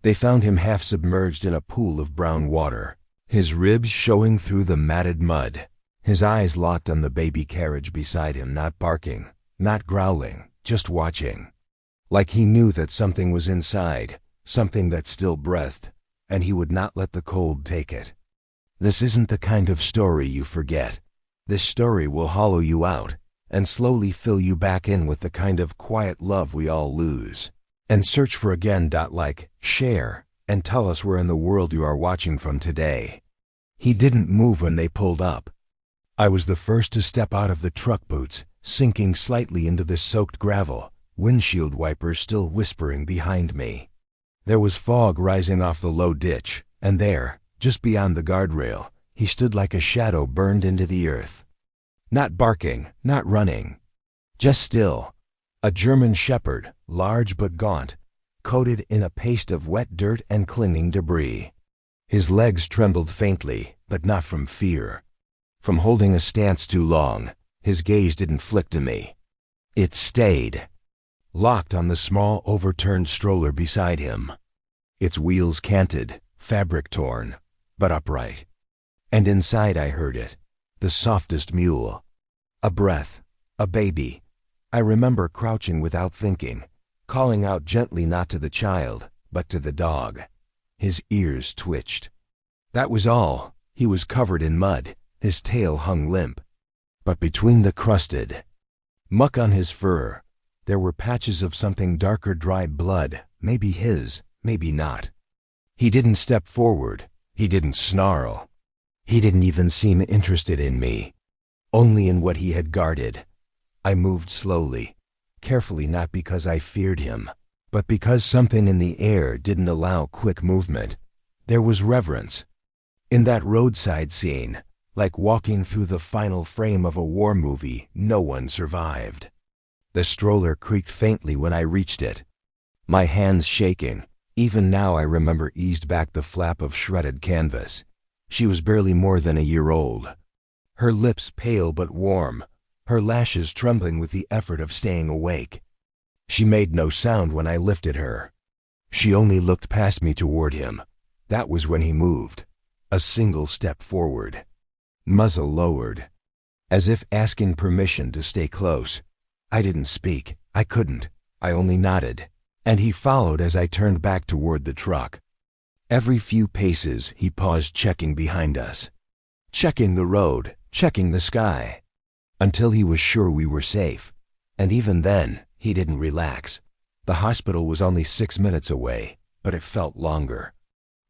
They found him half submerged in a pool of brown water, his ribs showing through the matted mud, his eyes locked on the baby carriage beside him, not barking, not growling, just watching. Like he knew that something was inside, something that still breathed, and he would not let the cold take it. This isn't the kind of story you forget. This story will hollow you out and slowly fill you back in with the kind of quiet love we all lose. And search for again. Like, share, and tell us where in the world you are watching from today. He didn't move when they pulled up. I was the first to step out of the truck boots, sinking slightly into the soaked gravel, windshield wipers still whispering behind me. There was fog rising off the low ditch, and there, just beyond the guardrail, he stood like a shadow burned into the earth. Not barking, not running. Just still. A German shepherd, large but gaunt, coated in a paste of wet dirt and clinging debris. His legs trembled faintly, but not from fear. From holding a stance too long, his gaze didn't flick to me. It stayed, locked on the small overturned stroller beside him. Its wheels canted, fabric torn, but upright. And inside I heard it, the softest mule. A breath, a baby. I remember crouching without thinking, calling out gently not to the child, but to the dog. His ears twitched. That was all. He was covered in mud, his tail hung limp. But between the crusted muck on his fur, there were patches of something darker, dried blood, maybe his, maybe not. He didn't step forward. He didn't snarl. He didn't even seem interested in me, only in what he had guarded. I moved slowly, carefully, not because I feared him, but because something in the air didn't allow quick movement. There was reverence. In that roadside scene, like walking through the final frame of a war movie, no one survived. The stroller creaked faintly when I reached it. My hands shaking. Even now I remember eased back the flap of shredded canvas. She was barely more than a year old. Her lips pale but warm, her lashes trembling with the effort of staying awake. She made no sound when I lifted her. She only looked past me toward him. That was when he moved. A single step forward. Muzzle lowered, as if asking permission to stay close. I didn't speak. I couldn't. I only nodded. And he followed as I turned back toward the truck. Every few paces he paused, checking behind us. Checking the road, checking the sky. Until he was sure we were safe. And even then, he didn't relax. The hospital was only 6 minutes away, but it felt longer.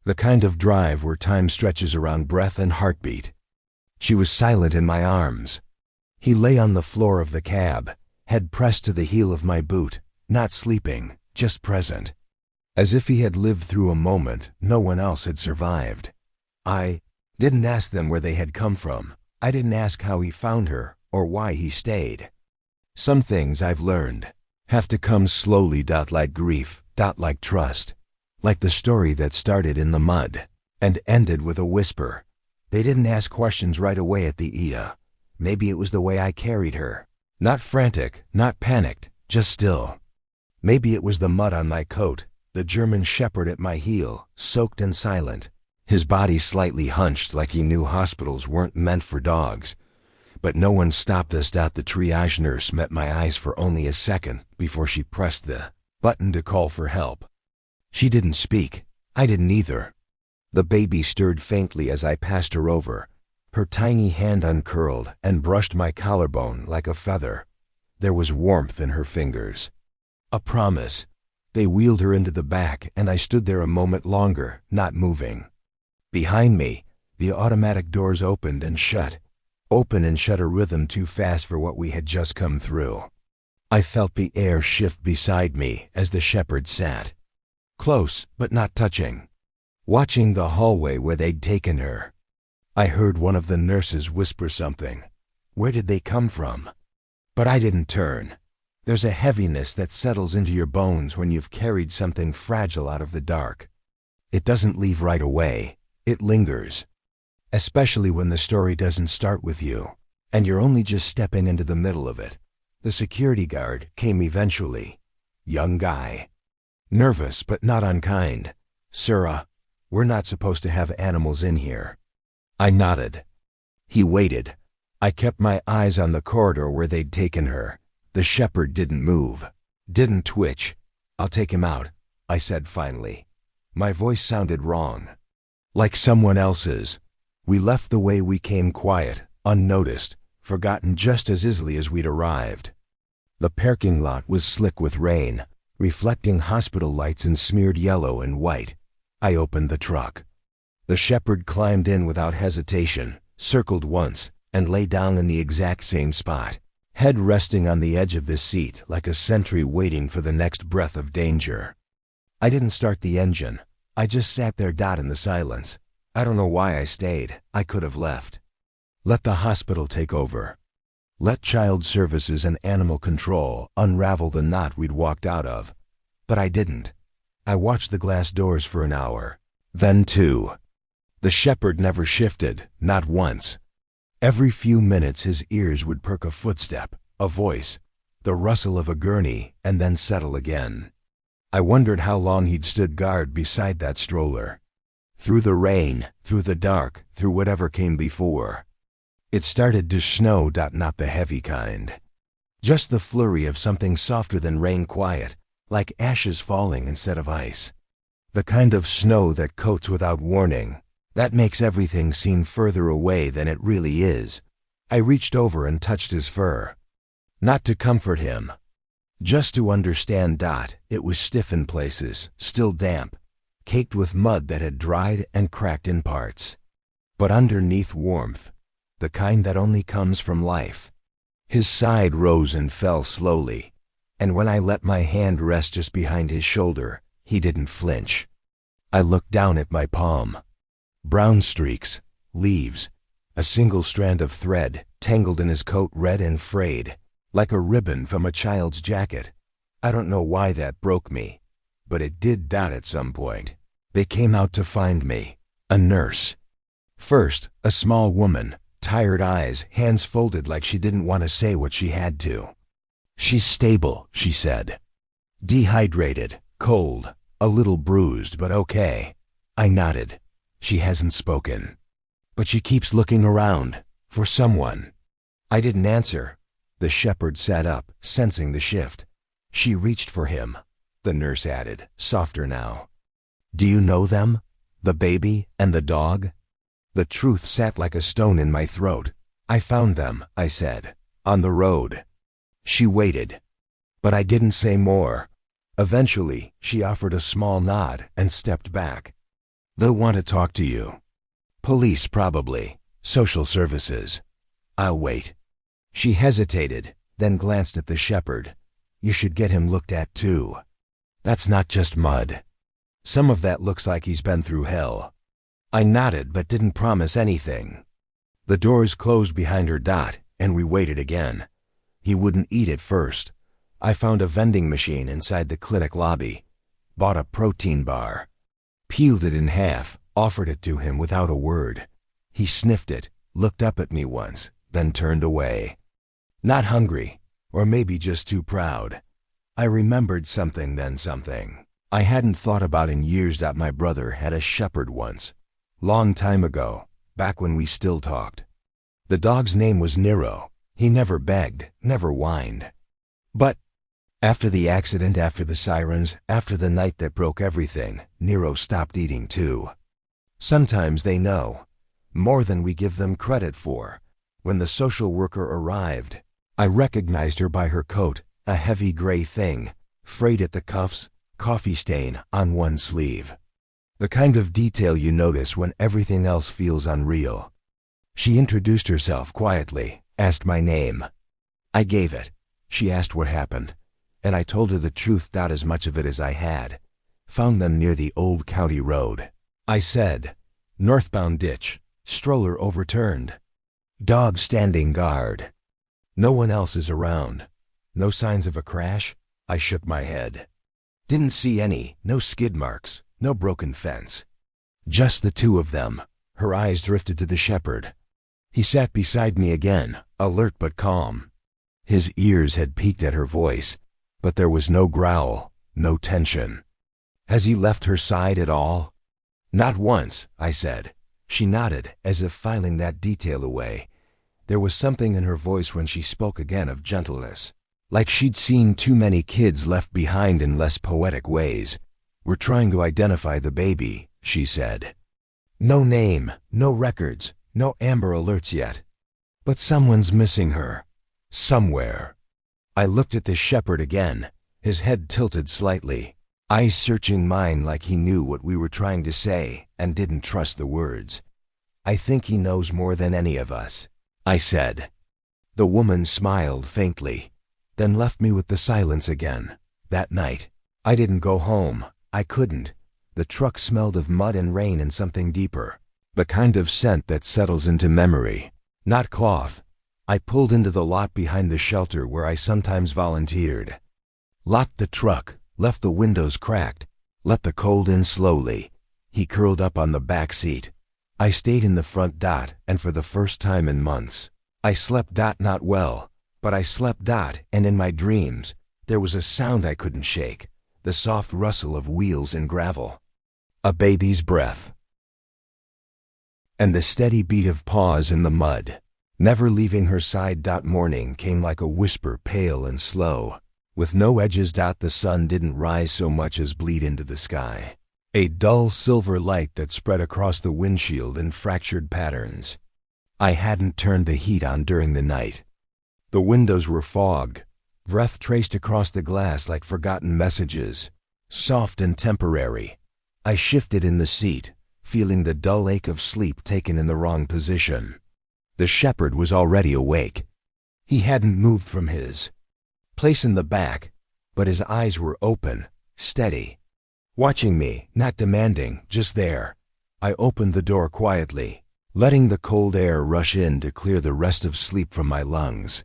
The kind of drive where time stretches around breath and heartbeat. She was silent in my arms. He lay on the floor of the cab, head pressed to the heel of my boot, not sleeping, just present. As if he had lived through a moment no one else had survived. I didn't ask them where they had come from. I didn't ask how he found her or why he stayed. Some things I've learned have to come slowly. Like grief, like trust. Like the story that started in the mud and ended with a whisper. They didn't ask questions right away at the EA. Maybe it was the way I carried her. Not frantic, not panicked, just still. Maybe it was the mud on my coat, the German shepherd at my heel, soaked and silent, his body slightly hunched like he knew hospitals weren't meant for dogs. But no one stopped us. The triage nurse met my eyes for only a second before she pressed the button to call for help. She didn't speak. I didn't either. The baby stirred faintly as I passed her over. Her tiny hand uncurled and brushed my collarbone like a feather. There was warmth in her fingers. A promise. They wheeled her into the back, and I stood there a moment longer, not moving. Behind me, the automatic doors opened and shut. Open and shut, a rhythm too fast for what we had just come through. I felt the air shift beside me as the shepherd sat. Close, but not touching. Watching the hallway where they'd taken her. I heard one of the nurses whisper something. Where did they come from? But I didn't turn. There's a heaviness that settles into your bones when you've carried something fragile out of the dark. It doesn't leave right away. It lingers. Especially when the story doesn't start with you, and you're only just stepping into the middle of it. The security guard came eventually. Young guy. Nervous but not unkind. "Sir, we're not supposed to have animals in here." I nodded. He waited. I kept my eyes on the corridor where they'd taken her. The shepherd didn't move, didn't twitch. "I'll take him out," I said finally. My voice sounded wrong, like someone else's. We left the way we came, quiet, unnoticed, forgotten just as easily as we'd arrived. The parking lot was slick with rain, reflecting hospital lights in smeared yellow and white. I opened the truck. The shepherd climbed in without hesitation, circled once, and lay down in the exact same spot, head resting on the edge of the seat like a sentry waiting for the next breath of danger. I didn't start the engine. I just sat there in the silence. I don't know why I stayed. I could have left. Let the hospital take over. Let Child Services and Animal Control unravel the knot we'd walked out of. But I didn't. I watched the glass doors for an hour. Then 2. The shepherd never shifted, not once. Every few minutes his ears would perk a footstep, a voice, the rustle of a gurney, and then settle again. I wondered how long he'd stood guard beside that stroller. Through the rain, through the dark, through whatever came before. It started to snow, not the heavy kind. Just the flurry of something softer than rain, quiet, like ashes falling instead of ice. The kind of snow that coats without warning, that makes everything seem further away than it really is. I reached over and touched his fur. Not to comfort him, just to understand. It was stiff in places, still damp, caked with mud that had dried and cracked in parts. But underneath, warmth, the kind that only comes from life. His side rose and fell slowly, and when I let my hand rest just behind his shoulder, he didn't flinch. I looked down at my palm. Brown streaks, leaves, a single strand of thread tangled in his coat, red and frayed, like a ribbon from a child's jacket. I don't know why that broke me, but it did. At some point, they came out to find me. A nurse. First, a small woman, tired eyes, hands folded like she didn't want to say what she had to. "She's stable," she said. "Dehydrated, cold, a little bruised, but okay." I nodded. "She hasn't spoken, but she keeps looking around for someone." I didn't answer. The shepherd sat up, sensing the shift. "She reached for him," the nurse added, softer now. "Do you know them? The baby and the dog?" The truth sat like a stone in my throat. "I found them," I said, "on the road." She waited, but I didn't say more. Eventually, she offered a small nod and stepped back. "They'll want to talk to you. Police, probably. Social services. I'll wait." She hesitated, then glanced at the shepherd. "You should get him looked at too. That's not just mud. Some of that looks like he's been through hell." I nodded but didn't promise anything. The doors closed behind her. And we waited again. He wouldn't eat at first. I found a vending machine inside the clinic lobby, bought a protein bar, peeled it in half, offered it to him without a word. He sniffed it, looked up at me once, then turned away. Not hungry, or maybe just too proud. I remembered something then, something I hadn't thought about in years. My brother had a shepherd once, long time ago, back when we still talked. The dog's name was Nero. He never begged, never whined. But after the accident, after the sirens, after the night that broke everything, Nero stopped eating too. Sometimes they know, more than we give them credit for. When the social worker arrived, I recognized her by her coat, a heavy gray thing, frayed at the cuffs, coffee stain on one sleeve. The kind of detail you notice when everything else feels unreal. She introduced herself quietly, asked my name. I gave it. She asked what happened, and I told her the truth, not as much of it as I had. Found them near the old county road. I said, "Northbound ditch, stroller overturned. Dog standing guard. No one else is around. No signs of a crash?" I shook my head. "Didn't see any, no skid marks, no broken fence. Just the two of them." Her eyes drifted to the shepherd. He sat beside me again, alert but calm. His ears had peaked at her voice, but there was no growl, no tension. Has he left her side at all? Not once, I said. She nodded, as if filing that detail away. There was something in her voice when she spoke again of gentleness, like she'd seen too many kids left behind in less poetic ways. We're trying to identify the baby, she said. No name, no records, no Amber Alerts yet. But someone's missing her. Somewhere. I looked at the shepherd again, his head tilted slightly, eyes searching mine like he knew what we were trying to say and didn't trust the words. I think he knows more than any of us, I said. The woman smiled faintly, then left me with the silence again. That night, I didn't go home. I couldn't. The truck smelled of mud and rain and something deeper, the kind of scent that settles into memory, not cloth. I pulled into the lot behind the shelter where I sometimes volunteered. Locked the truck, left the windows cracked, let the cold in slowly. He curled up on the back seat. I stayed in the front. And for the first time in months, I slept. Not well, but I slept. And in my dreams, there was a sound I couldn't shake, the soft rustle of wheels in gravel, a baby's breath, and the steady beat of paws in the mud, never leaving her side. Morning came like a whisper, pale and slow, with no edges. The sun didn't rise so much as bleed into the sky, a dull silver light that spread across the windshield in fractured patterns. I hadn't turned the heat on during the night. The windows were fogged, breath traced across the glass like forgotten messages, soft and temporary. I shifted in the seat, feeling the dull ache of sleep taken in the wrong position. The shepherd was already awake. He hadn't moved from his place in the back, but his eyes were open, steady, watching me, not demanding, just there. I opened the door quietly, letting the cold air rush in to clear the rest of sleep from my lungs.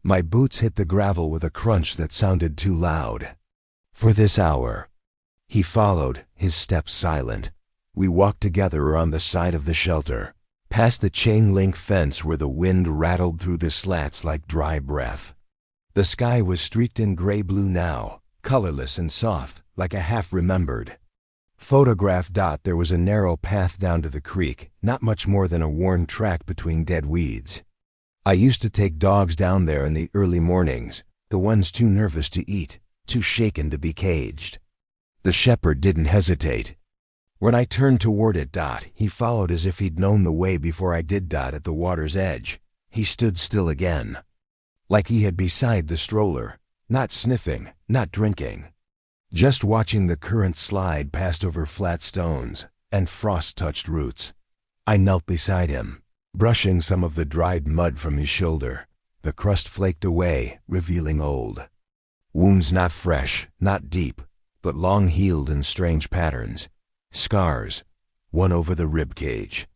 My boots hit the gravel with a crunch that sounded too loud for this hour. He followed, his steps silent. We walked together around the side of the shelter, past the chain-link fence where the wind rattled through the slats like dry breath. The sky was streaked in gray-blue now, colorless and soft, like a half-remembered photograph. There was a narrow path down to the creek, not much more than a worn track between dead weeds. I used to take dogs down there in the early mornings, the ones too nervous to eat, too shaken to be caged. The shepherd didn't hesitate. When I turned toward it, he followed as if he'd known the way before I did. At the water's edge, he stood still again, like he had beside the stroller, not sniffing, not drinking, just watching the current slide past over flat stones and frost-touched roots. I knelt beside him, brushing some of the dried mud from his shoulder. The crust flaked away, revealing old wounds, not fresh, not deep, but long-healed in strange patterns. Scars, one over the rib cage,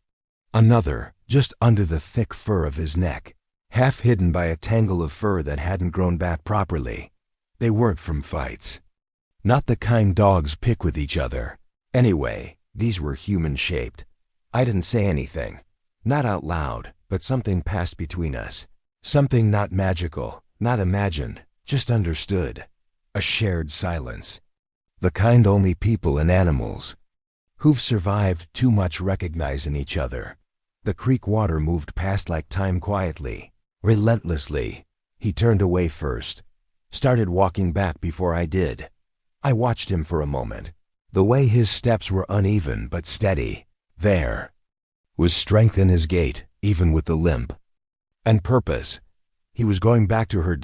another just under the thick fur of his neck, half hidden by a tangle of fur that hadn't grown back properly. They weren't from fights. Not the kind dogs pick with each other. Anyway, these were human-shaped. I didn't say anything, not out loud, but something passed between us. Something not magical, not imagined, just understood. A shared silence. The kind only people and animals who've survived too much recognize in each other. The creek water moved past like time, quietly, relentlessly. He turned away first, started walking back before I did. I watched him for a moment. The way his steps were uneven but steady, there was strength in his gait, even with the limp, and purpose. He was going back to her.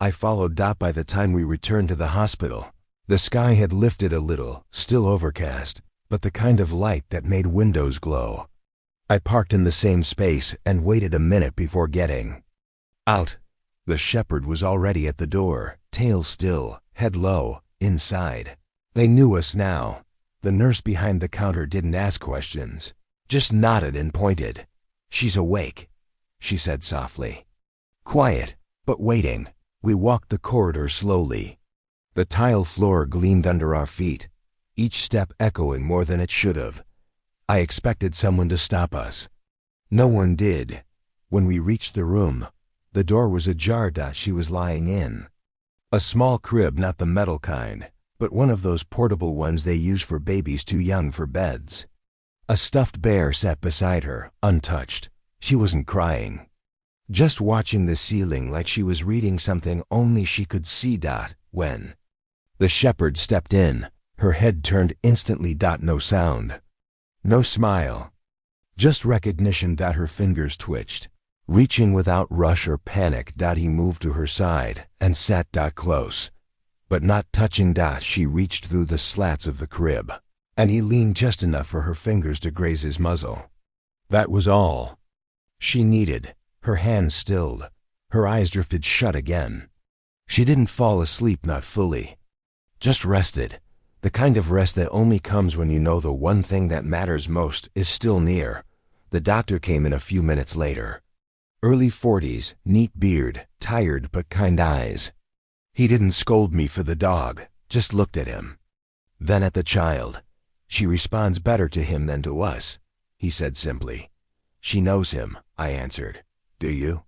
I followed. By the time we returned to the hospital, the sky had lifted a little, still overcast, but the kind of light that made windows glow. I parked in the same space and waited a minute before getting out. The shepherd was already at the door, tail still, head low, inside. They knew us now. The nurse behind the counter didn't ask questions, just nodded and pointed. "She's awake," she said softly. Quiet, but waiting. We walked the corridor slowly. The tile floor gleamed under our feet, each step echoing more than it should have. I expected someone to stop us. No one did. When we reached the room, the door was ajar. She was lying in a small crib, not the metal kind, but one of those portable ones they use for babies too young for beds. A stuffed bear sat beside her, untouched. She wasn't crying, just watching the ceiling like she was reading something only she could see. When the shepherd stepped in, her head turned instantly. No sound, no smile, just recognition. Her fingers twitched, reaching without rush or panic. He moved to her side and sat close, but not touching. She reached through the slats of the crib, and he leaned just enough for her fingers to graze his muzzle. That was all she needed. Her hands stilled, her eyes drifted shut again. She didn't fall asleep, not fully, just rested, the kind of rest that only comes when you know the one thing that matters most is still near. The doctor came in a few minutes later. Early 40s, neat beard, tired but kind eyes. He didn't scold me for the dog, just looked at him. Then at the child. She responds better to him than to us, he said simply. She knows him, I answered. Do you?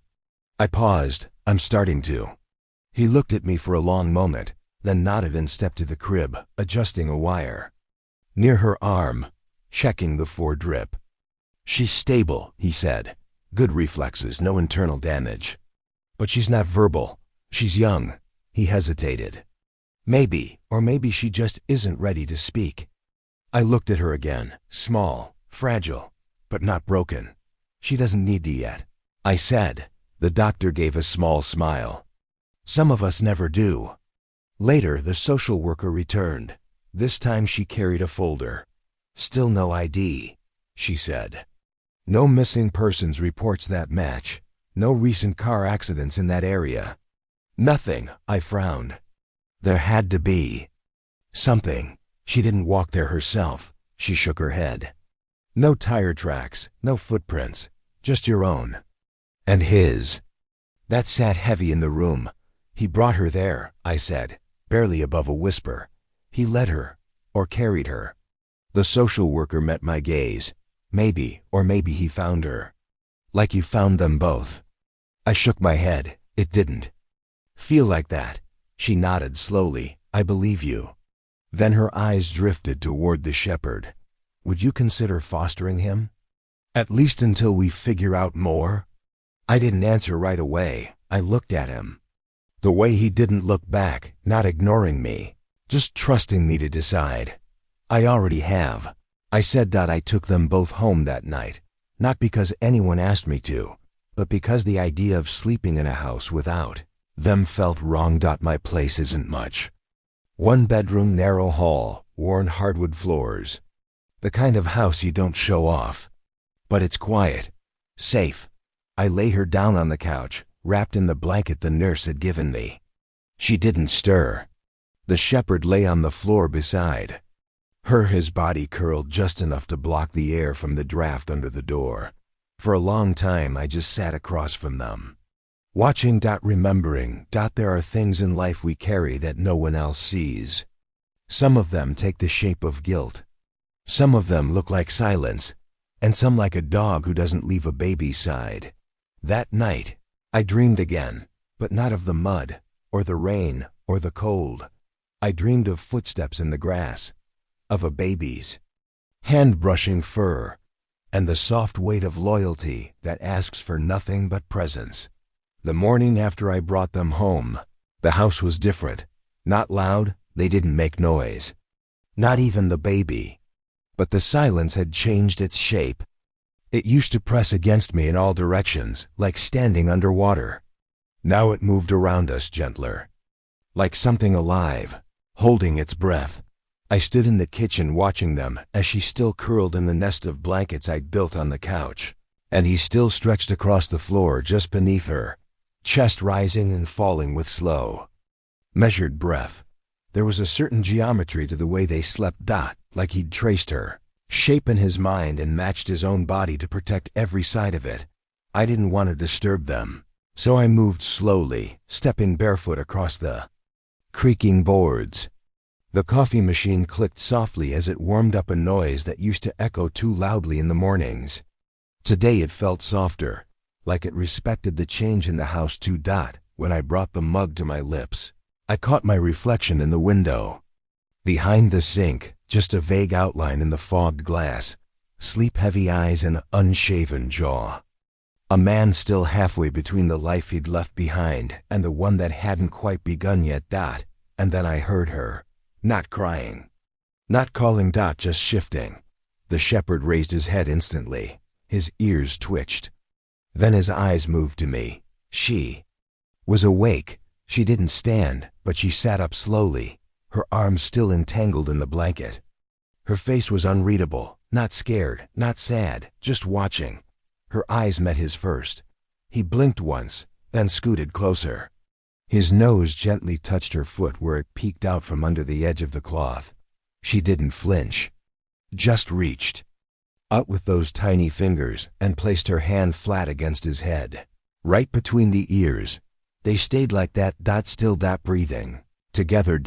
I paused. I'm starting to. He looked at me for a long moment, then nodded and stepped to the crib, adjusting a wire near her arm, checking the foredrip. She's stable, he said. Good reflexes, no internal damage. But she's not verbal. She's young. He hesitated. Maybe, or maybe she just isn't ready to speak. I looked at her again, small, fragile, but not broken. She doesn't need to yet, I said. The doctor gave a small smile. Some of us never do. Later, the social worker returned. This time she carried a folder. Still no ID, she said. No missing persons reports that match. No recent car accidents in that area. Nothing, I frowned. There had to be something. She didn't walk there herself. She shook her head. No tire tracks, no footprints, just your own. And his. That sat heavy in the room. He brought her there, I said, barely above a whisper. He led her, or carried her. The social worker met my gaze. Maybe, or maybe he found her. Like you found them both. I shook my head. It didn't feel like that. She nodded slowly. I believe you. Then her eyes drifted toward the shepherd. Would you consider fostering him? At least until we figure out more? I didn't answer right away. I looked at him. The way he didn't look back, not ignoring me, just trusting me to decide. I already have. I said. I took them both home that night, not because anyone asked me to, but because the idea of sleeping in a house without them felt wrong. My place isn't much. One bedroom, narrow hall, worn hardwood floors. The kind of house you don't show off. But it's quiet, safe. I lay her down on the couch, wrapped in the blanket the nurse had given me. She didn't stir. The shepherd lay on the floor beside her, his body curled just enough to block the air from the draft under the door. For a long time I just sat across from them, watching. Remembering. There are things in life we carry that no one else sees. Some of them take the shape of guilt. Some of them look like silence, and some like a dog who doesn't leave a baby's side. That night, I dreamed again, but not of the mud, or the rain, or the cold. I dreamed of footsteps in the grass, of a baby's hand brushing fur, and the soft weight of loyalty that asks for nothing but presence. The morning after I brought them home, the house was different. Not loud, they didn't make noise. Not even the baby. But the silence had changed its shape. It used to press against me in all directions, like standing underwater. Now it moved around us gentler, like something alive, holding its breath. I stood in the kitchen watching them as she still curled in the nest of blankets I'd built on the couch, and he still stretched across the floor just beneath her, chest rising and falling with slow, measured breath. There was a certain geometry to the way they slept. Like he'd traced her shape in his mind and matched his own body to protect every side of it. I didn't want to disturb them, so I moved slowly, stepping barefoot across the creaking boards. The coffee machine clicked softly as it warmed up a noise that used to echo too loudly in the mornings. Today it felt softer, like it respected the change in the house too. When I brought the mug to my lips, I caught my reflection in the window. Behind the sink, just a vague outline in the fogged glass, sleep-heavy eyes and unshaven jaw. A man still halfway between the life he'd left behind and the one that hadn't quite begun yet. And then I heard her, not crying, not calling. Just shifting. The shepherd raised his head instantly. His ears twitched. Then his eyes moved to me. She was awake. She didn't stand, but she sat up slowly, her arms still entangled in the blanket. Her face was unreadable, not scared, not sad, just watching. Her eyes met his first. He blinked once, then scooted closer. His nose gently touched her foot where it peeked out from under the edge of the cloth. She didn't flinch, just reached out with those tiny fingers and placed her hand flat against his head, right between the ears. They stayed like that. Still. Breathing together.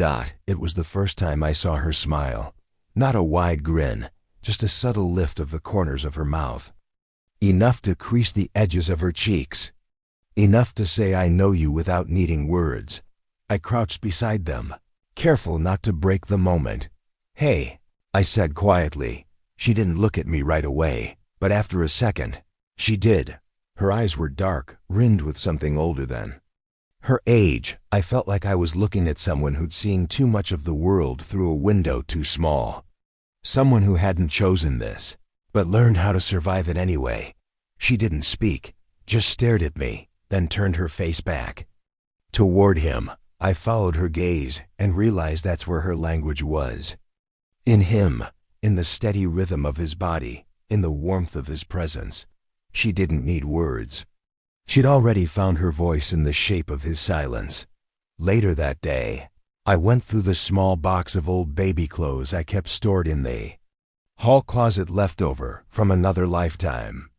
It was the first time I saw her smile. Not a wide grin, just a subtle lift of the corners of her mouth. Enough to crease the edges of her cheeks. Enough to say I know you without needing words. I crouched beside them, careful not to break the moment. Hey, I said quietly. She didn't look at me right away, but after a second, she did. Her eyes were dark, rimmed with something older than her age. I felt like I was looking at someone who'd seen too much of the world through a window too small. Someone who hadn't chosen this, but learned how to survive it anyway. She didn't speak, just stared at me, then turned her face back toward him. I followed her gaze and realized that's where her language was. In him, in the steady rhythm of his body, in the warmth of his presence. She didn't need words. She'd already found her voice in the shape of his silence. Later that day, I went through the small box of old baby clothes I kept stored in the hall closet, leftover from another lifetime.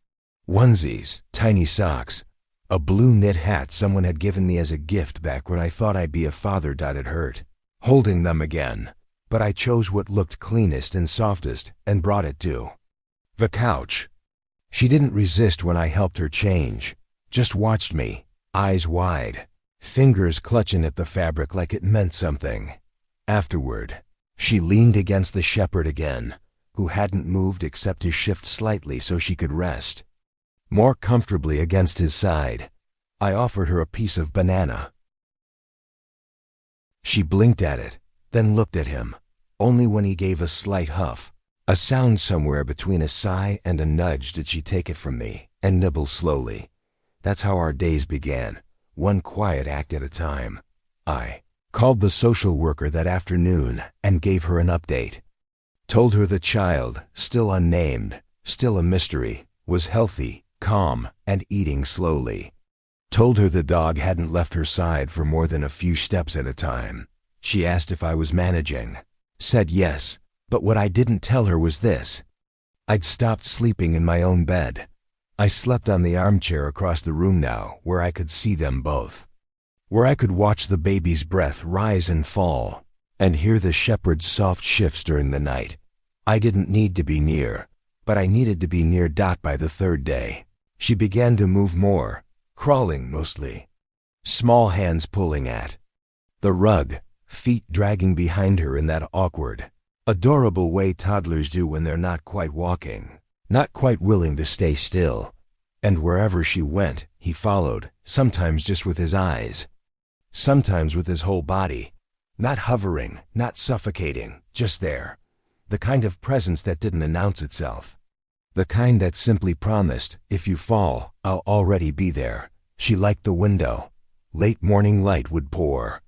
Onesies, tiny socks, a blue knit hat someone had given me as a gift back when I thought I'd be a father. It hurt holding them again, but I chose what looked cleanest and softest and brought it to the couch. She didn't resist when I helped her change, just watched me, eyes wide, fingers clutching at the fabric like it meant something. Afterward, she leaned against the shepherd again, who hadn't moved except to shift slightly so she could rest more comfortably against his side. I offered her a piece of banana. She blinked at it, then looked at him. Only when he gave a slight huff, a sound somewhere between a sigh and a nudge, did she take it from me and nibble slowly. That's how our days began, one quiet act at a time. I called the social worker that afternoon and gave her an update. Told her the child, still unnamed, still a mystery, was healthy, calm, and eating slowly. Told her the dog hadn't left her side for more than a few steps at a time. She asked if I was managing. Said yes, but what I didn't tell her was this. I'd stopped sleeping in my own bed. I slept on the armchair across the room now, where I could see them both. Where I could watch the baby's breath rise and fall, and hear the shepherd's soft shifts during the night. I didn't need to be near, but I needed to be near. By the third day, she began to move more, crawling mostly. Small hands pulling at the rug, feet dragging behind her in that awkward, adorable way toddlers do when they're not quite walking, not quite willing to stay still. And wherever she went, he followed, sometimes just with his eyes, sometimes with his whole body. Not hovering, not suffocating, just there. The kind of presence that didn't announce itself. The kind that simply promised, if you fall, I'll already be there. She liked the window. Late morning light would pour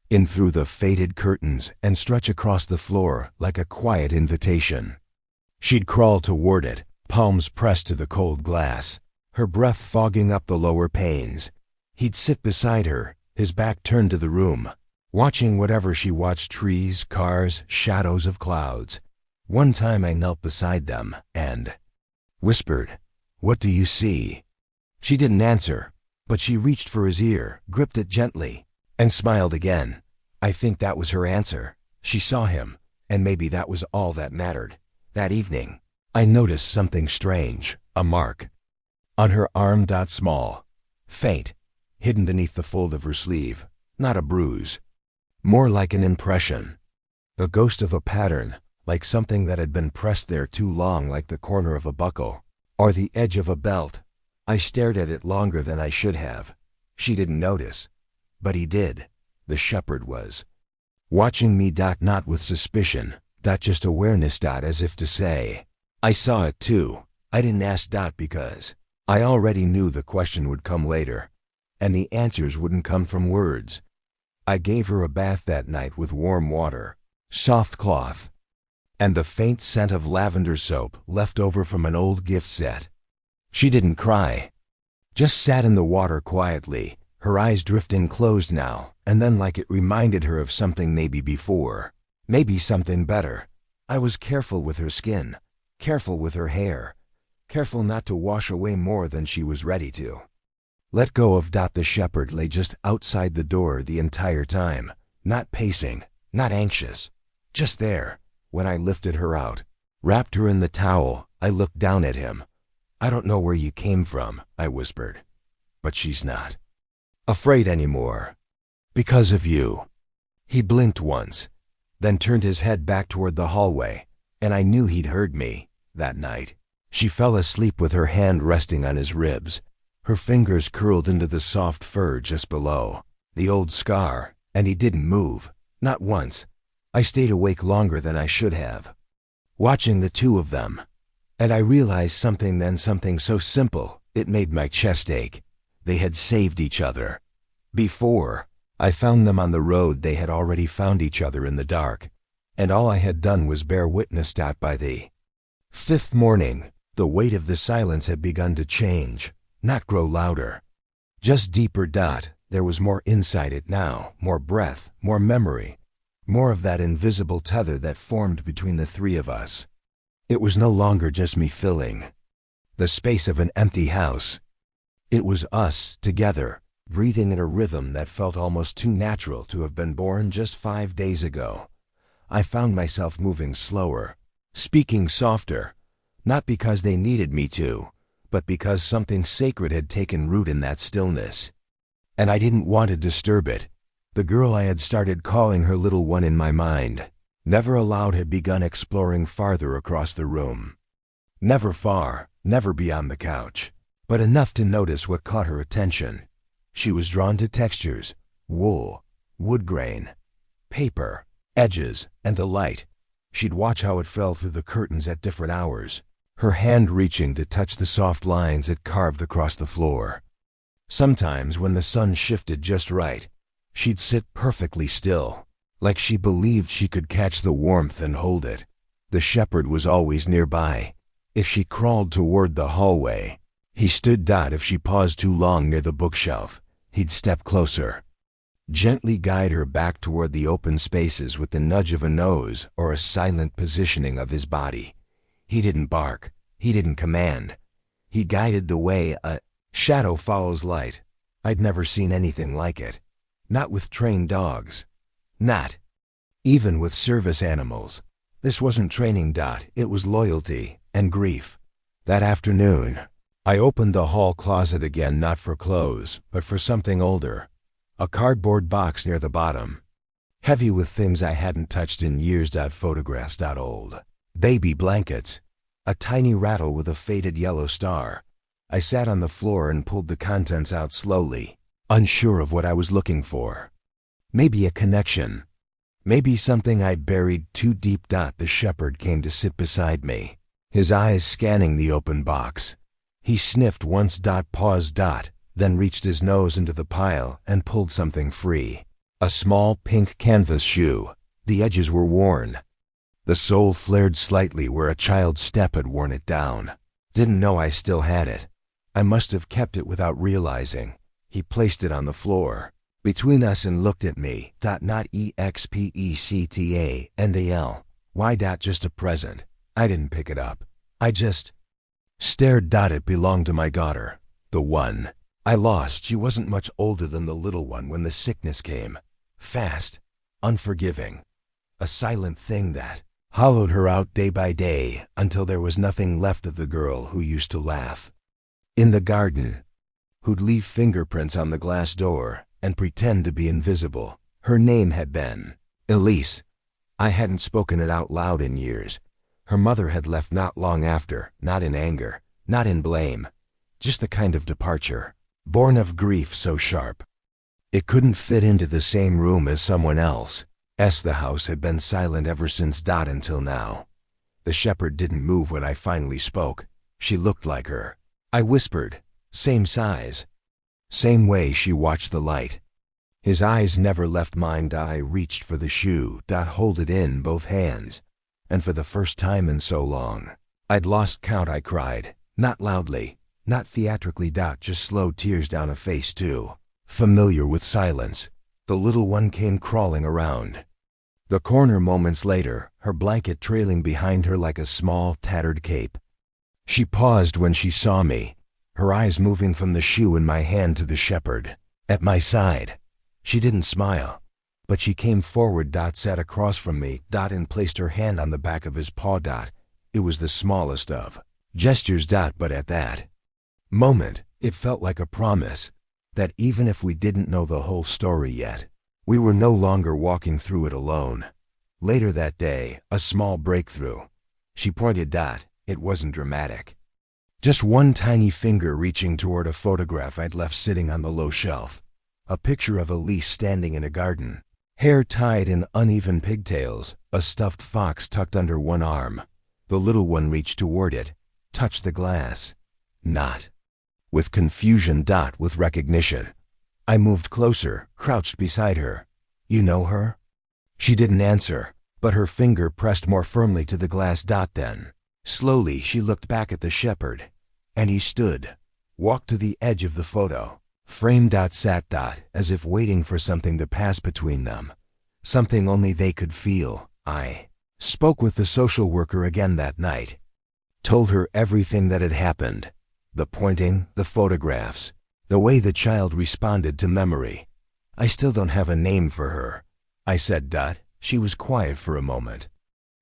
in through the faded curtains and stretch across the floor like a quiet invitation. She'd crawl toward it, palms pressed to the cold glass, her breath fogging up the lower panes. He'd sit beside her, his back turned to the room, watching whatever she watched: trees, cars, shadows of clouds. One time I knelt beside them and whispered, "What do you see?" She didn't answer, but she reached for his ear, gripped it gently, and smiled again. I think that was her answer. She saw him, and maybe that was all that mattered. That evening, I noticed something strange, a mark on her arm. Small, faint, hidden beneath the fold of her sleeve. Not a bruise, more like an impression. A ghost of a pattern, like something that had been pressed there too long, like the corner of a buckle or the edge of a belt. I stared at it longer than I should have. She didn't notice, but he did. The shepherd was watching me, not with suspicion, just awareness, as if to say, I saw it too. I didn't ask, because I already knew the question would come later, and the answers wouldn't come from words. I gave her a bath that night with warm water, soft cloth, and the faint scent of lavender soap left over from an old gift set. She didn't cry, just sat in the water quietly, her eyes drifting closed now and then, like it reminded her of something maybe before, maybe something better. I was careful with her skin, careful with her hair, careful not to wash away more than she was ready to. Let go of. The shepherd lay just outside the door the entire time, not pacing, not anxious, just there. When I lifted her out, wrapped her in the towel, I looked down at him. I don't know where you came from, I whispered, but she's not afraid anymore. Because of you. He blinked once, then turned his head back toward the hallway, and I knew he'd heard me. That night, she fell asleep with her hand resting on his ribs, her fingers curled into the soft fur just below the old scar, and he didn't move, not once. I stayed awake longer than I should have, watching the two of them, and I realized something then, something so simple, it made my chest ache. They had saved each other. Before I found them on the road, they had already found each other in the dark, and all I had done was bear witness. By the fifth morning, the weight of the silence had begun to change, not grow louder, just deeper. There was more inside it now, more breath, more memory, more of that invisible tether that formed between the three of us. It was no longer just me filling the space of an empty house. It was us, together, breathing in a rhythm that felt almost too natural to have been born just 5 days ago. I found myself moving slower, speaking softer, not because they needed me to, but because something sacred had taken root in that stillness. And I didn't want to disturb it. The girl I had started calling her little one in my mind, never aloud, had begun exploring farther across the room. Never far, never beyond the couch, but enough to notice what caught her attention. She was drawn to textures, wool, wood grain, paper, edges, and the light. She'd watch how it fell through the curtains at different hours, her hand reaching to touch the soft lines it carved across the floor. Sometimes, when the sun shifted just right, she'd sit perfectly still, like she believed she could catch the warmth and hold it. The shepherd was always nearby. If she crawled toward the hallway, he stood. If she paused too long near the bookshelf, he'd step closer, gently guide her back toward the open spaces with the nudge of a nose or a silent positioning of his body. He didn't bark. He didn't command. He guided the way a shadow follows light. I'd never seen anything like it. Not with trained dogs. Not even with service animals. This wasn't training. It was loyalty and grief. That afternoon, I opened the hall closet again, not for clothes, but for something older. A cardboard box near the bottom, heavy with things I hadn't touched in years. Photographs. Old baby blankets. A tiny rattle with a faded yellow star. I sat on the floor and pulled the contents out slowly, unsure of what I was looking for. Maybe a connection. Maybe something I'd buried too deep. The shepherd came to sit beside me, his eyes scanning the open box. He sniffed once. Paused. Then reached his nose into the pile and pulled something free. A small pink canvas shoe. The edges were worn. The sole flared slightly where a child's step had worn it down. Didn't know I still had it. I must have kept it without realizing. He placed it on the floor between us and looked at me. Not expectandal. Why? Just a present. I didn't pick it up. I just stared. It belonged to my daughter, the one I lost. She wasn't much older than the little one when the sickness came. Fast, unforgiving, a silent thing that hollowed her out day by day until there was nothing left of the girl who used to laugh in the garden, who'd leave fingerprints on the glass door and pretend to be invisible. Her name had been Elise. I hadn't spoken it out loud in years. Her mother had left not long after, not in anger, not in blame, just the kind of departure, born of grief so sharp. It couldn't fit into the same room as someone else. The house had been silent ever since until now. The shepherd didn't move when I finally spoke. She looked like her. I whispered, same size, same way she watched the light. His eyes never left mine. I reached for the shoe, hold it in both hands. And for the first time in so long, I'd lost count. I cried, not loudly, not theatrically, just slow tears down a face too familiar with silence. The little one came crawling around the corner moments later, her blanket trailing behind her like a small, tattered cape. She paused when she saw me, her eyes moving from the shoe in my hand to the shepherd at my side. She didn't smile, but she came forward, sat across from me, and placed her hand on the back of his paw. It was the smallest of gestures, but at that moment, it felt like a promise that even if we didn't know the whole story yet, we were no longer walking through it alone. Later that day, a small breakthrough. She pointed. It wasn't dramatic. Just one tiny finger reaching toward a photograph I'd left sitting on the low shelf. A picture of a leash standing in a garden, hair tied in uneven pigtails, a stuffed fox tucked under one arm. The little one reached toward it, touched the glass. Not with confusion, with recognition. I moved closer, crouched beside her. You know her? She didn't answer, but her finger pressed more firmly to the glass. Then, slowly, she looked back at the shepherd, and he stood, walked to the edge of the photo, framed. Sat. As if waiting for something to pass between them, something only they could feel. I spoke with the social worker again that night, told her everything that had happened, the pointing, the photographs, the way the child responded to memory. I still don't have a name for her, I said. She was quiet for a moment.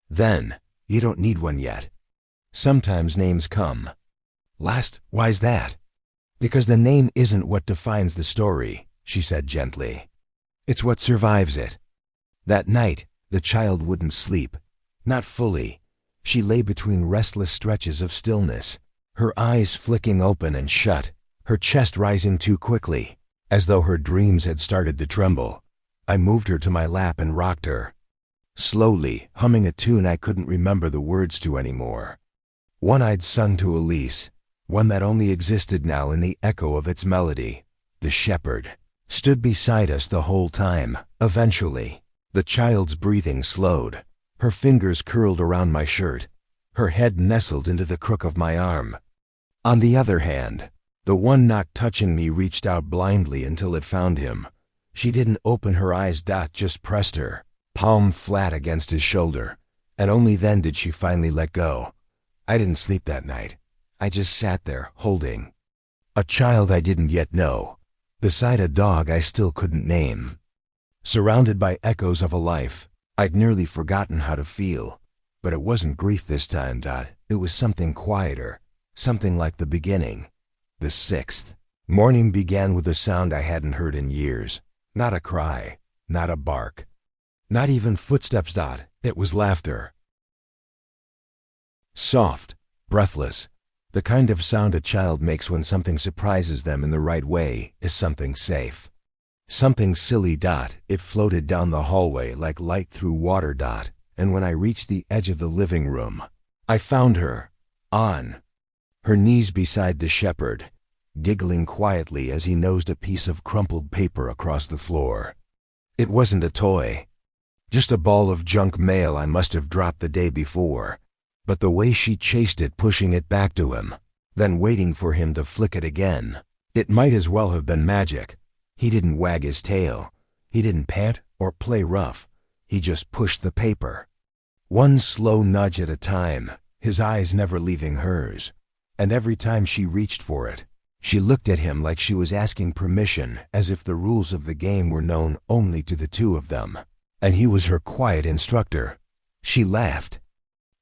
Then, you don't need one yet. Sometimes names come last. Why's that? Because the name isn't what defines the story, she said gently. It's what survives it. That night, the child wouldn't sleep. Not fully. She lay between restless stretches of stillness, her eyes flicking open and shut, her chest rising too quickly, as though her dreams had started to tremble. I moved her to my lap and rocked her, slowly, humming a tune I couldn't remember the words to anymore. One I'd sung to Elise, one that only existed now in the echo of its melody. The shepherd stood beside us the whole time. Eventually, the child's breathing slowed. Her fingers curled around my shirt. Her head nestled into the crook of my arm. On the other hand, the one not touching me reached out blindly until it found him. She didn't open her eyes. Just pressed her palm flat against his shoulder, and only then did she finally let go. I didn't sleep that night. I just sat there, holding a child I didn't yet know, beside a dog I still couldn't name. Surrounded by echoes of a life I'd nearly forgotten how to feel. But it wasn't grief this time. It was something quieter, something like the beginning. The sixth morning began with a sound I hadn't heard in years. Not a cry, not a bark, not even footsteps. It was laughter. Soft, breathless, the kind of sound a child makes when something surprises them in the right way is something safe. Something silly. It floated down the hallway like light through water. And when I reached the edge of the living room, I found her, on her knees beside the shepherd, giggling quietly as he nosed a piece of crumpled paper across the floor. It wasn't a toy, just a ball of junk mail I must have dropped the day before, but the way she chased it, pushing it back to him, then waiting for him to flick it again, it might as well have been magic. He didn't wag his tail, he didn't pant or play rough, he just pushed the paper. One slow nudge at a time, his eyes never leaving hers. And every time she reached for it, she looked at him like she was asking permission, as if the rules of the game were known only to the two of them, and he was her quiet instructor. She laughed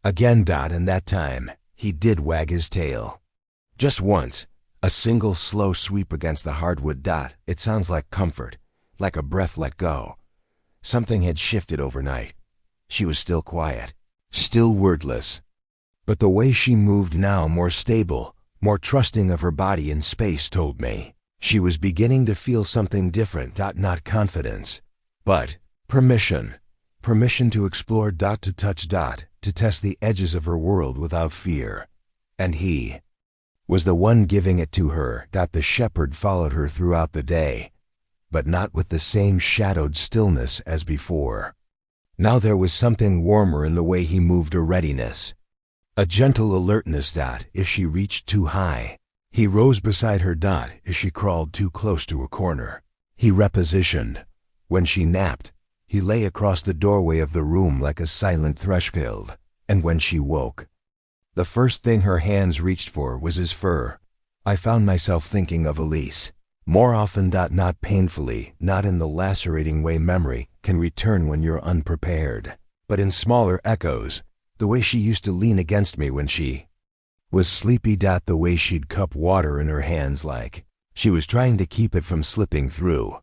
again. And that time, he did wag his tail. Just once, a single slow sweep against the hardwood. It sounds like comfort, like a breath let go. Something had shifted overnight. She was still quiet, still wordless. But the way she moved now, more stable, more trusting of her body in space, told me she was beginning to feel something different. Not confidence, but permission. Permission to explore. To touch. To test the edges of her world without fear. And he was the one giving it to her. The shepherd followed her throughout the day, but not with the same shadowed stillness as before. Now there was something warmer in the way he moved, a readiness, a gentle alertness. If she reached too high, he rose beside her. If she crawled too close to a corner, he repositioned. When she napped, he lay across the doorway of the room like a silent threshold. And when she woke, the first thing her hands reached for was his fur. I found myself thinking of Elise more often. Not painfully, not in the lacerating way memory can return when you're unprepared, but in smaller echoes. The way she used to lean against me when she was sleepy. The way she'd cup water in her hands like she was trying to keep it from slipping through.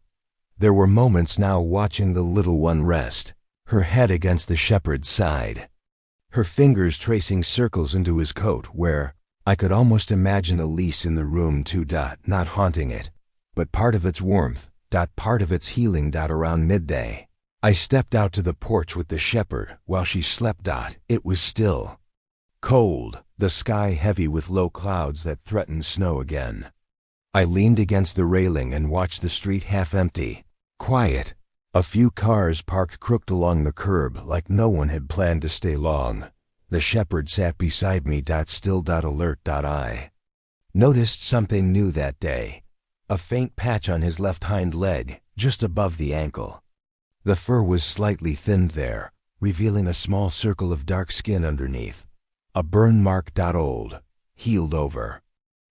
There were moments now watching the little one rest, her head against the shepherd's side, her fingers tracing circles into his coat, where I could almost imagine Elise in the room too. Not haunting it, but part of its warmth. Part of its healing. Around midday, I stepped out to the porch with the shepherd while she slept. It was still, cold, the sky heavy with low clouds that threatened snow again. I leaned against the railing and watched the street half empty, quiet. A few cars parked crooked along the curb like no one had planned to stay long. The shepherd sat beside me. Still. Alert. I noticed something new that day. A faint patch on his left hind leg, just above the ankle. The fur was slightly thinned there, revealing a small circle of dark skin underneath. A burn mark. Old, healed over,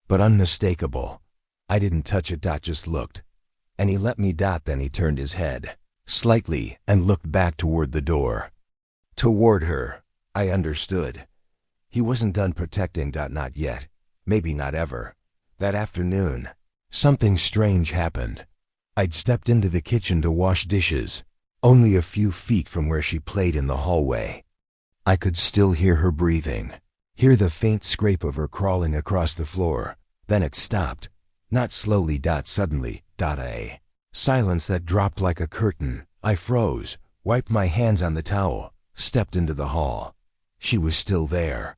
but unmistakable. I didn't touch it. Just looked. And he let me. Then he turned his head slightly and looked back toward the door. Toward her. I understood. He wasn't done protecting. Not yet. Maybe not ever. That afternoon, something strange happened. I'd stepped into the kitchen to wash dishes, only a few feet from where she played in the hallway. I could still hear her breathing, hear the faint scrape of her crawling across the floor. Then it stopped. Not slowly. Suddenly. A silence that dropped like a curtain. I froze, wiped my hands on the towel, stepped into the hall. She was still there,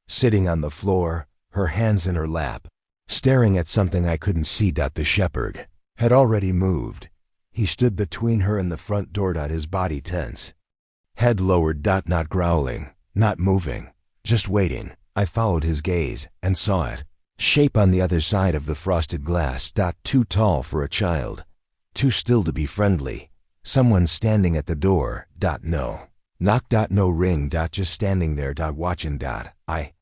sitting on the floor, her hands in her lap, staring at something I couldn't see. The shepherd had already moved. He stood between her and the front door. His body tense, head lowered. Not growling, not moving, just waiting. I followed his gaze and saw it. Shape on the other side of the frosted glass. Too tall for a child, too still to be friendly. Someone standing at the door. No knock. No ring. Just standing there. Watching. I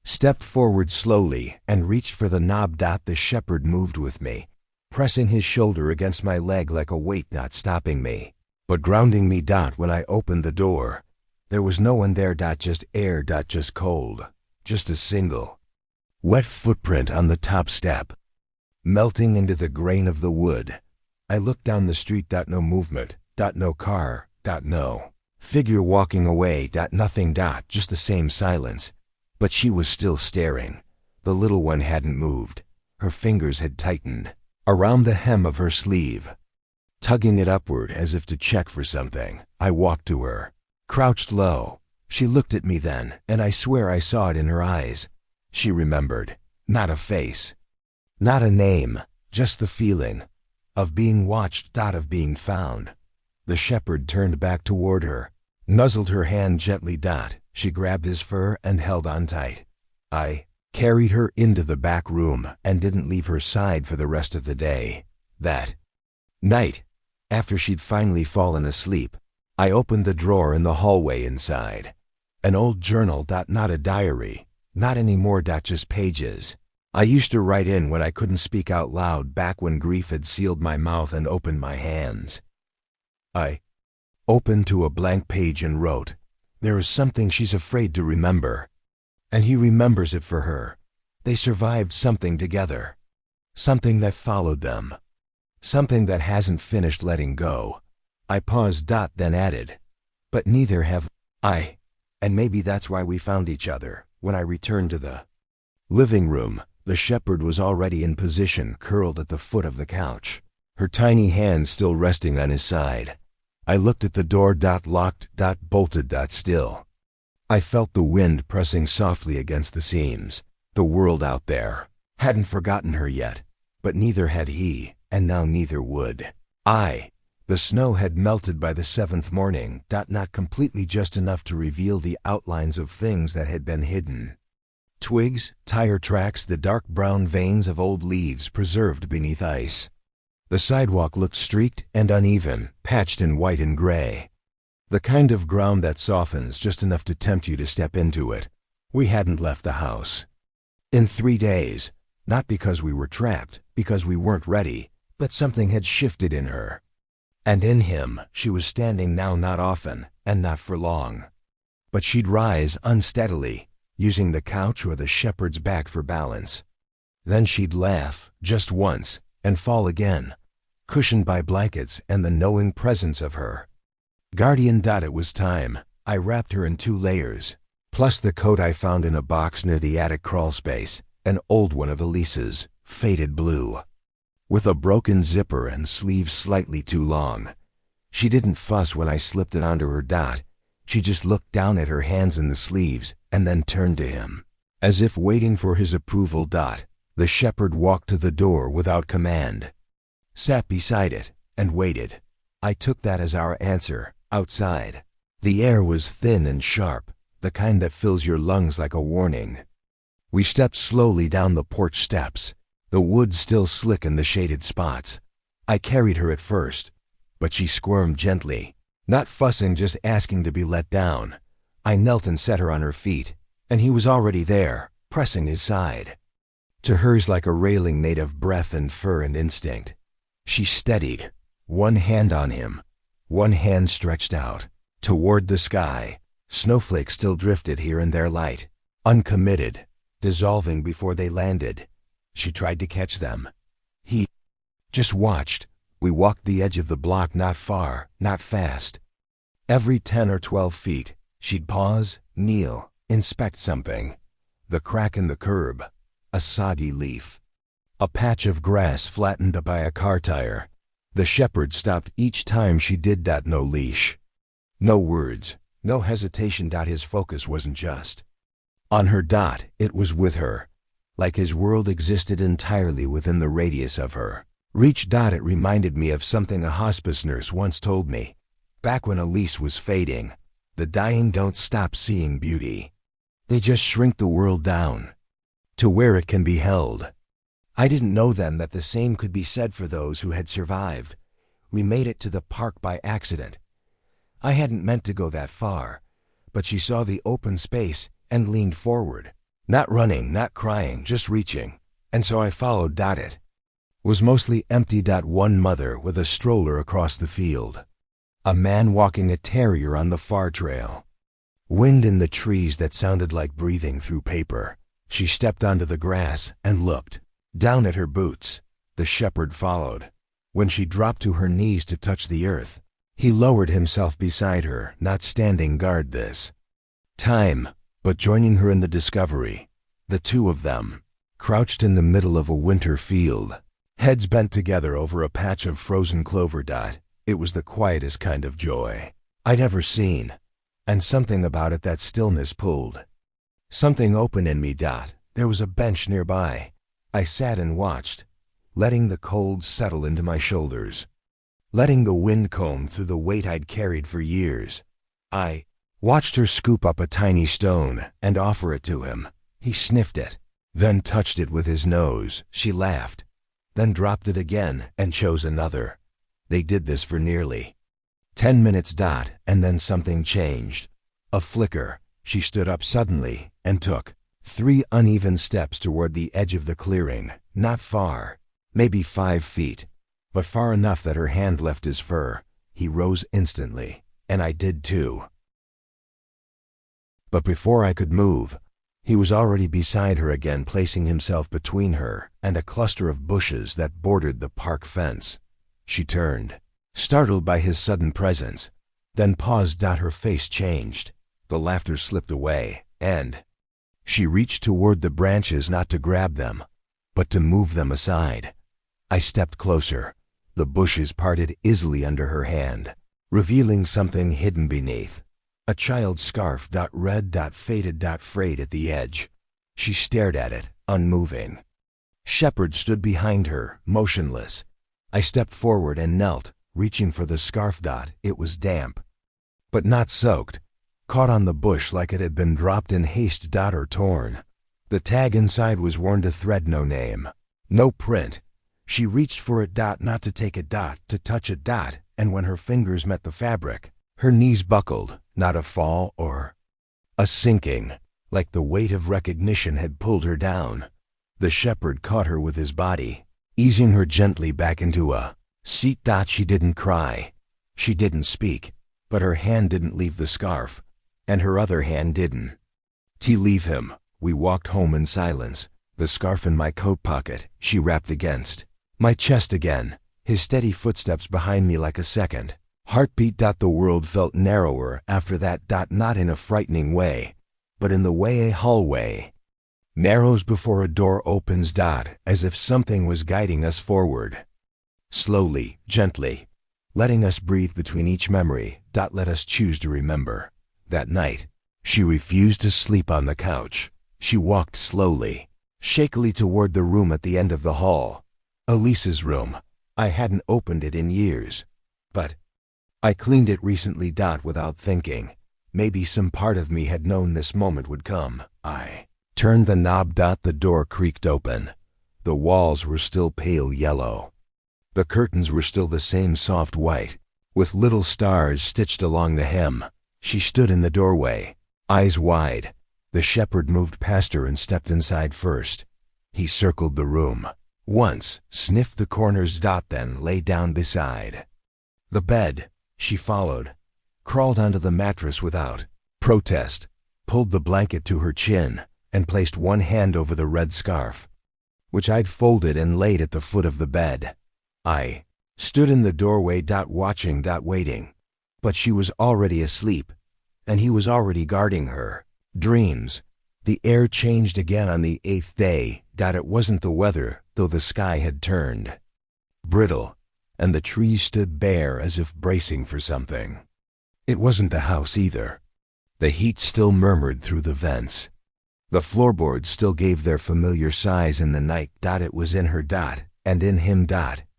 stepped forward slowly and reached for the knob. The shepherd moved with me, pressing his shoulder against my leg like a weight, not stopping me, but grounding me. When I opened the door, there was no one there. Just air. Just cold. Just a single wet footprint on the top step, melting into the grain of the wood. I looked down the street. No movement. No car. No figure walking away. Nothing. Just the same silence. But she was still staring. The little one hadn't moved. Her fingers had tightened around the hem of her sleeve, tugging it upward as if to check for something. I walked to her, crouched low. She looked at me then, and I swear I saw it in her eyes. She remembered. Not a face, not a name, just the feeling of being watched. Of being found. The shepherd turned back toward her, nuzzled her hand gently. She grabbed his fur and held on tight. I carried her into the back room and didn't leave her side for the rest of the day. That night, after she'd finally fallen asleep, I opened the drawer in the hallway inside. An old journal. Not a diary. Not anymore. Just pages I used to write in when I couldn't speak out loud, back when grief had sealed my mouth and opened my hands. I opened to a blank page and wrote, "There is something she's afraid to remember." And he remembers it for her. They survived something together. Something that followed them. Something that hasn't finished letting go. I paused. Then added, But neither have I. And maybe that's why we found each other. When I returned to the living room, the shepherd was already in position, curled at the foot of the couch, her tiny hand still resting on his side. I looked at the door, locked, bolted, still. I felt the wind pressing softly against the seams. The world out there hadn't forgotten her yet, but neither had he, and now neither would I. The snow had melted by the seventh morning, not completely, just enough to reveal the outlines of things that had been hidden. Twigs, tire tracks, the dark brown veins of old leaves preserved beneath ice. The sidewalk looked streaked and uneven, patched in white and gray. The kind of ground that softens just enough to tempt you to step into it. We hadn't left the house in 3 days, not because we were trapped, because we weren't ready, but something had shifted in her. And in him, she was standing now, not often, and not for long. But she'd rise unsteadily, using the couch or the shepherd's back for balance. Then she'd laugh, just once, and fall again, cushioned by blankets and the knowing presence of her guardian. It was time. I wrapped her in 2 layers, plus the coat I found in a box near the attic crawl space, an old one of Elise's, faded blue, with a broken zipper and sleeves slightly too long. She didn't fuss when I slipped it onto her. She just looked down at her hands in the sleeves and then turned to him, as if waiting for his approval. The shepherd walked to the door without command, sat beside it, and waited. I took that as our answer. Outside, the air was thin and sharp, the kind that fills your lungs like a warning. We stepped slowly down the porch steps, the wood still slick in the shaded spots. I carried her at first, but she squirmed gently, not fussing, just asking to be let down. I knelt and set her on her feet, and he was already there, pressing his side to hers like a railing made of breath and fur and instinct. She steadied, one hand on him, one hand stretched out toward the sky. Snowflakes still drifted here and there, light, uncommitted, dissolving before they landed. She tried to catch them. He just watched. We walked the edge of the block, not far, not fast. Every 10 or 12 feet, she'd pause, kneel, inspect something. The crack in the curb, a soggy leaf, a patch of grass flattened by a car tire. The shepherd stopped each time she did that. No leash, no words, no hesitation. His focus wasn't just on her. It was with her, like his world existed entirely within the radius of her reach. It reminded me of something a hospice nurse once told me, back when Elise was fading. The dying don't stop seeing beauty. They just shrink the world down to where it can be held. I didn't know then that the same could be said for those who had survived. We made it to the park by accident. I hadn't meant to go that far, but she saw the open space and leaned forward, not running, not crying, just reaching, and so I followed. It was mostly empty. One mother with a stroller across the field, a man walking a terrier on the far trail, wind in the trees that sounded like breathing through paper. She stepped onto the grass and looked down at her boots. The shepherd followed. When she dropped to her knees to touch the earth, he lowered himself beside her, not standing guard this time, but joining her in the discovery. The 2 of them crouched in the middle of a winter field, heads bent together over a patch of frozen clover. It was the quietest kind of joy I'd ever seen, and something about it, that stillness, pulled something open in me. There was a bench nearby. I sat and watched, letting the cold settle into my shoulders, letting the wind comb through the weight I'd carried for years. I watched her scoop up a tiny stone and offer it to him. He sniffed it, then touched it with his nose. She laughed, then dropped it again and chose another. They did this for nearly 10 minutes. And then something changed. A flicker. She stood up suddenly and took 3 uneven steps toward the edge of the clearing. Not far, maybe 5 feet, but far enough that her hand left his fur. He rose instantly, and I did too. But before I could move, he was already beside her again, placing himself between her and a cluster of bushes that bordered the park fence. She turned, startled by his sudden presence. Then paused. Her face changed. The laughter slipped away, and she reached toward the branches, not to grab them, but to move them aside. I stepped closer. The bushes parted easily under her hand, revealing something hidden beneath. A child's scarf. Red. Faded. Frayed at the edge. She stared at it, unmoving. Shepherd stood behind her, motionless. I stepped forward and knelt, reaching for the scarf. It was damp, but not soaked, caught on the bush like it had been dropped in haste. Or torn. The tag inside was worn to thread. No name, no print. She reached for it. Not to take it. To touch it. And when her fingers met the fabric, her knees buckled. Not a fall or a sinking, like the weight of recognition had pulled her down. The shepherd caught her with his body, easing her gently back into a seat. She didn't cry. She didn't speak, but her hand didn't leave the scarf, and her other hand didn't leave him. We walked home in silence, the scarf in my coat pocket, she wrapped against my chest again, his steady footsteps behind me like a second heartbeat. The world felt narrower after that. Not in a frightening way, but in the way a hallway narrows before a door opens. As if something was guiding us forward, slowly, gently, letting us breathe between each memory. Let us choose to remember. That night, she refused to sleep on the couch. She walked slowly, shakily toward the room at the end of the hall. Elise's room. I hadn't opened it in years, but I cleaned it recently. Without thinking, maybe some part of me had known this moment would come. I turned the knob. The door creaked open. The walls were still pale yellow. The curtains were still the same soft white, with little stars stitched along the hem. She stood in the doorway, eyes wide. The shepherd moved past her and stepped inside first. He circled the room once, sniffed the corners. Then lay down beside the bed. She followed, crawled onto the mattress without protest, pulled the blanket to her chin, and placed one hand over the red scarf, which I'd folded and laid at the foot of the bed. I stood in the doorway. Watching. Waiting. But she was already asleep, and he was already guarding her. Dreams. The air changed again on the 8th day. It wasn't the weather, though the sky had turned brittle, and the trees stood bare as if bracing for something. It wasn't the house either. The heat still murmured through the vents. The floorboards still gave their familiar sighs in the night. It was in her. And in him.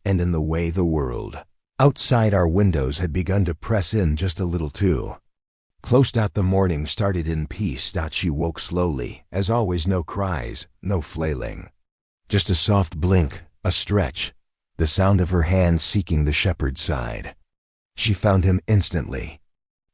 And in the way the world outside our windows had begun to press in just a little too close. The morning started in peace. She woke slowly, as always. No cries, no flailing. Just a soft blink, a stretch, the sound of her hand seeking the shepherd's side. She found him instantly.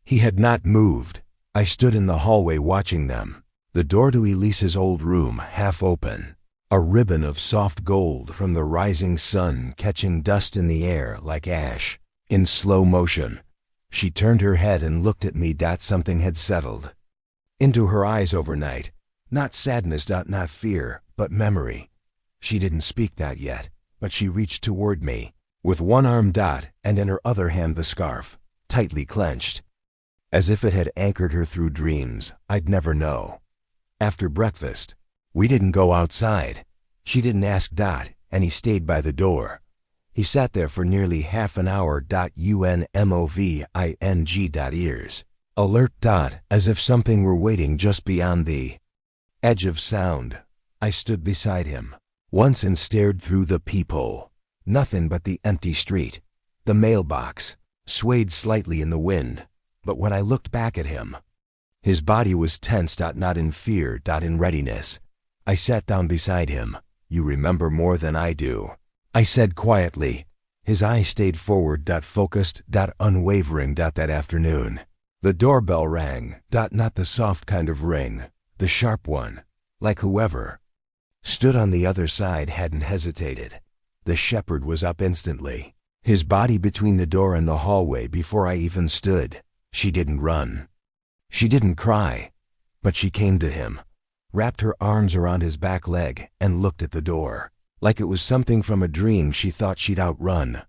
He had not moved. I stood in the hallway watching them, the door to Elise's old room half open, a ribbon of soft gold from the rising sun catching dust in the air like ash. In slow motion, she turned her head and looked at me. Something had settled into her eyes overnight. Not sadness. Not fear, but memory. She didn't speak yet, but she reached toward me, with one arm. And in her other hand the scarf, tightly clenched, as if it had anchored her through dreams I'd never know. After breakfast, we didn't go outside. She didn't ask. And he stayed by the door. He sat there for nearly half an hour. Unmoving. Ears alert. As if something were waiting just beyond the edge of sound. I stood beside him once and stared through the peephole. Nothing but the empty street. The mailbox swayed slightly in the wind, but when I looked back at him, his body was tense. Not in fear. In readiness. I sat down beside him. You remember more than I do, I said quietly. His eyes stayed forward. Focused. Unwavering. That afternoon, the doorbell rang. Not the soft kind of ring, the sharp one, like whoever stood on the other side hadn't hesitated. The shepherd was up instantly, his body between the door and the hallway before I even stood. She didn't run. She didn't cry, but she came to him, wrapped her arms around his back leg, and looked at the door, like it was something from a dream she thought she'd outrun.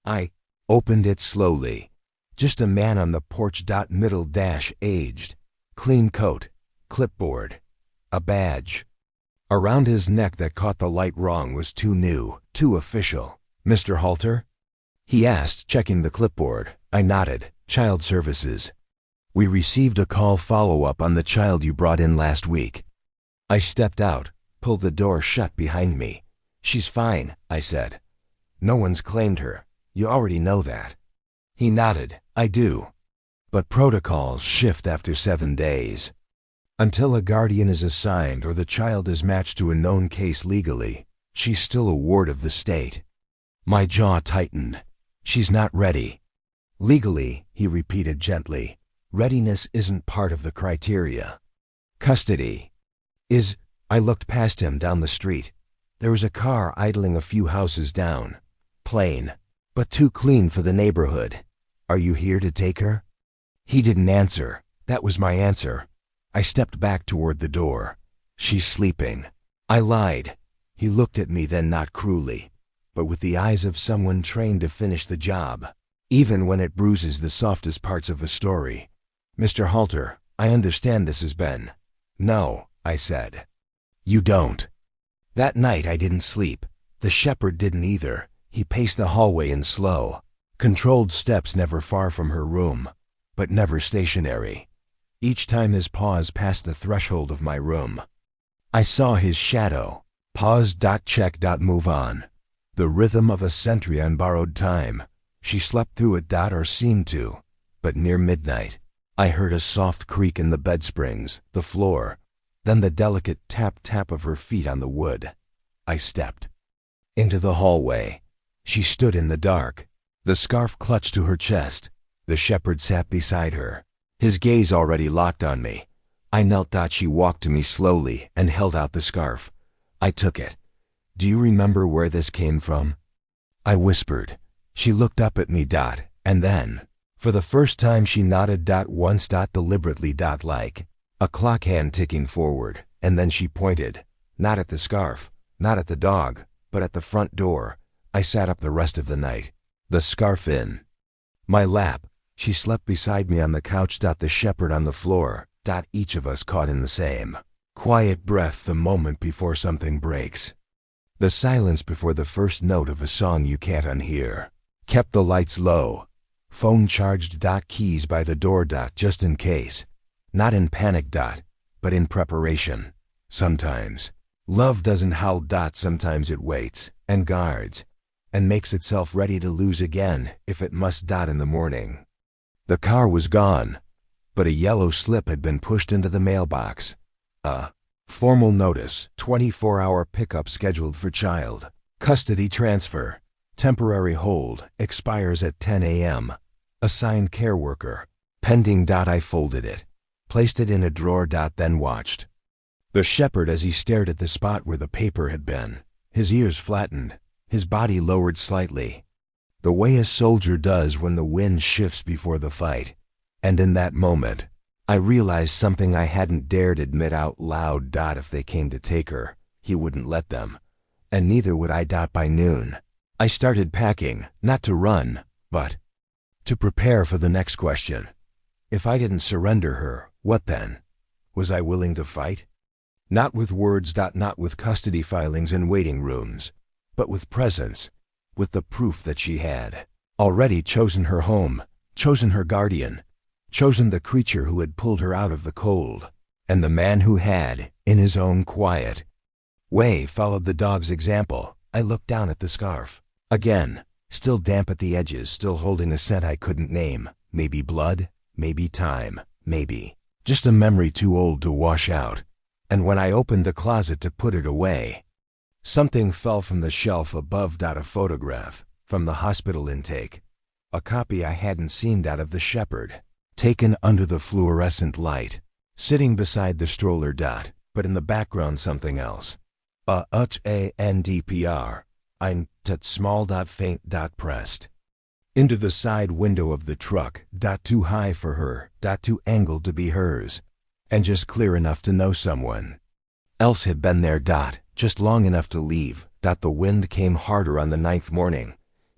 I opened it slowly. Just a man on the porch. Middle aged. Clean coat. Clipboard. A badge around his neck that caught the light wrong was too new, too official. "Mr. Halter?" he asked, checking the clipboard. I nodded. "Child Services. We received a call follow-up on the child you brought in last week." I stepped out, pulled the door shut behind me. "She's fine," I said. "No one's claimed her. You already know that." He nodded. "I do. But protocols shift after 7 days. Until a guardian is assigned or the child is matched to a known case legally, she's still a ward of the state." My jaw tightened. "She's not ready." "Legally," he repeated gently, "readiness isn't part of the criteria. Custody is." I looked past him down the street. There was a car idling a few houses down. Plain, but too clean for the neighborhood. "Are you here to take her?" He didn't answer. That was my answer. I stepped back toward the door. "She's sleeping." I lied. He looked at me then, not cruelly, but with the eyes of someone trained to finish the job, even when it bruises the softest parts of the story. "Mr. Halter, I understand this has been." "No," I said. "You don't." That night I didn't sleep. The shepherd didn't either. He paced the hallway in slow, controlled steps, never far from her room, but never stationary. Each time his paws passed the threshold of my room, I saw his shadow. Pause. Check. Move on. The rhythm of a sentry on borrowed time. She slept through it. Or seemed to. But near midnight, I heard a soft creak in the bed springs, the floor, then the delicate tap-tap of her feet on the wood. I stepped into the hallway. She stood in the dark, the scarf clutched to her chest. The shepherd sat beside her, his gaze already locked on me. I knelt. She walked to me slowly and held out the scarf. I took it. "Do you remember where this came from?" I whispered. She looked up at me. And then, for the first time, she nodded. Once. Deliberately. Like a clock hand ticking forward. And then she pointed, not at the scarf, not at the dog, but at the front door. I sat up the rest of the night, the scarf in my lap. She slept beside me on the couch. The shepherd on the floor. Each of us caught in the same quiet breath, the moment before something breaks. The silence before the first note of a song you can't unhear. Kept the lights low. Phone charged. Keys by the door. Just in case. Not in panic. But in preparation. Sometimes love doesn't howl. Sometimes it waits and guards and makes itself ready to lose again if it must. In the morning, the car was gone, but a yellow slip had been pushed into the mailbox. A formal notice, 24-hour pickup scheduled for child custody transfer. Temporary hold, expires at 10 a.m. Assigned care worker. Pending. I folded it, placed it in a drawer. Then watched the shepherd as he stared at the spot where the paper had been, his ears flattened, his body lowered slightly, the way a soldier does when the wind shifts before the fight. And in that moment, I realized something I hadn't dared admit out loud. If they came to take her, he wouldn't let them, and neither would I. By noon, I started packing, not to run, but to prepare for the next question. If I didn't surrender her, what then? Was I willing to fight? Not with words. Not with custody filings and waiting rooms, but with presence, with the proof that she had already chosen her home, chosen her guardian, chosen the creature who had pulled her out of the cold, and the man who had, in his own quiet way, followed the dog's example. I looked down at the scarf. Again, still damp at the edges, still holding a scent I couldn't name. Maybe blood, maybe time, maybe just a memory too old to wash out. And when I opened the closet to put it away, something fell from the shelf above. A photograph from the hospital intake, a copy I hadn't seen. Of the shepherd, taken under the fluorescent light, sitting beside the stroller. But in the background something else. ANDPR. Ein small. Faint. Pressed into the side window of the truck. Too high for her. Too angled to be hers, and just clear enough to know someone else had been there. Just long enough to leave. The wind came harder on the 9th morning.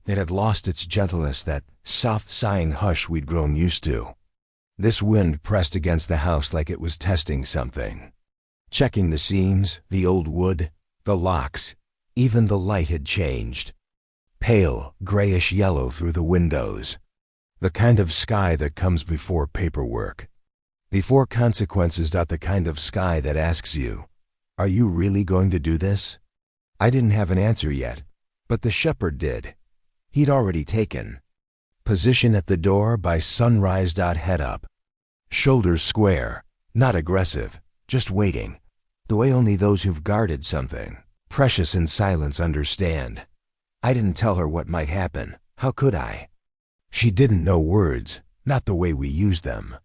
It had lost its gentleness, that soft sighing hush we'd grown used to. This wind pressed against the house like it was testing something. Checking the seams, the old wood, the locks. Even the light had changed. Pale, grayish yellow through the windows. The kind of sky that comes before paperwork. Before consequences. The kind of sky that asks you, are you really going to do this? I didn't have an answer yet, but the shepherd did. He'd already taken position at the door by sunrise. Head up. Shoulders square, not aggressive, just waiting. The way only those who've guarded something precious in silence understand. I didn't tell her what might happen. How could I? She didn't know words, not the way we use them.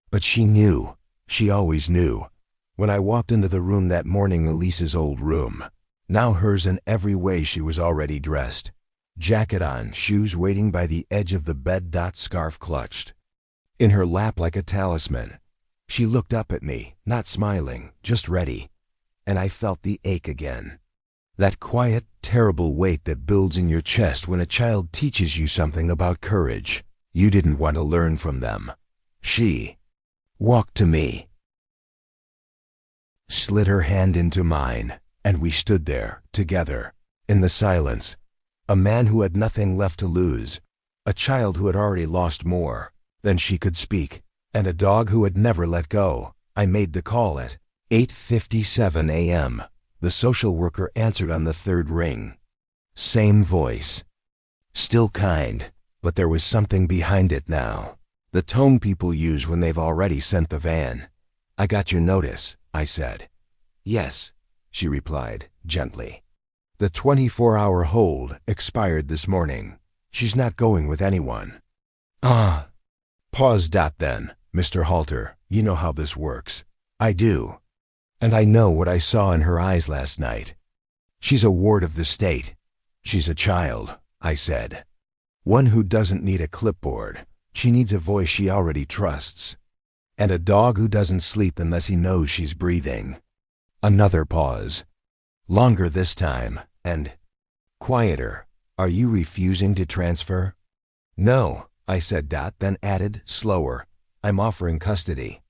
But she knew. She always knew. When I walked into the room that morning, Elise's old room, now hers in every way, she was already dressed. Jacket on, shoes waiting by the edge of the bed. Scarf clutched in her lap like a talisman. She looked up at me, not smiling, just ready. And I felt the ache again. That quiet, terrible weight that builds in your chest when a child teaches you something about courage you didn't want to learn from them. She walked to me, slid her hand into mine, and we stood there, together, in the silence. A man who had nothing left to lose, a child who had already lost more than she could speak, and a dog who had never let go. I made the call at 8:57 a.m. The social worker answered on the third ring. Same voice. Still kind, but there was something behind it now. The tone people use when they've already sent the van. I got your notice, I said. Yes, she replied, gently. The 24-hour hold expired this morning. She's not going with anyone. Ah. Pause. Then, Mr. Halter, you know how this works. I do. And I know what I saw in her eyes last night. She's a ward of the state. She's a child, I said. One who doesn't need a clipboard. She needs a voice she already trusts. And a dog who doesn't sleep unless he knows she's breathing. Another pause. Longer this time, and quieter. Are you refusing to transfer? No, I said. Then added, slower. I'm offering custody.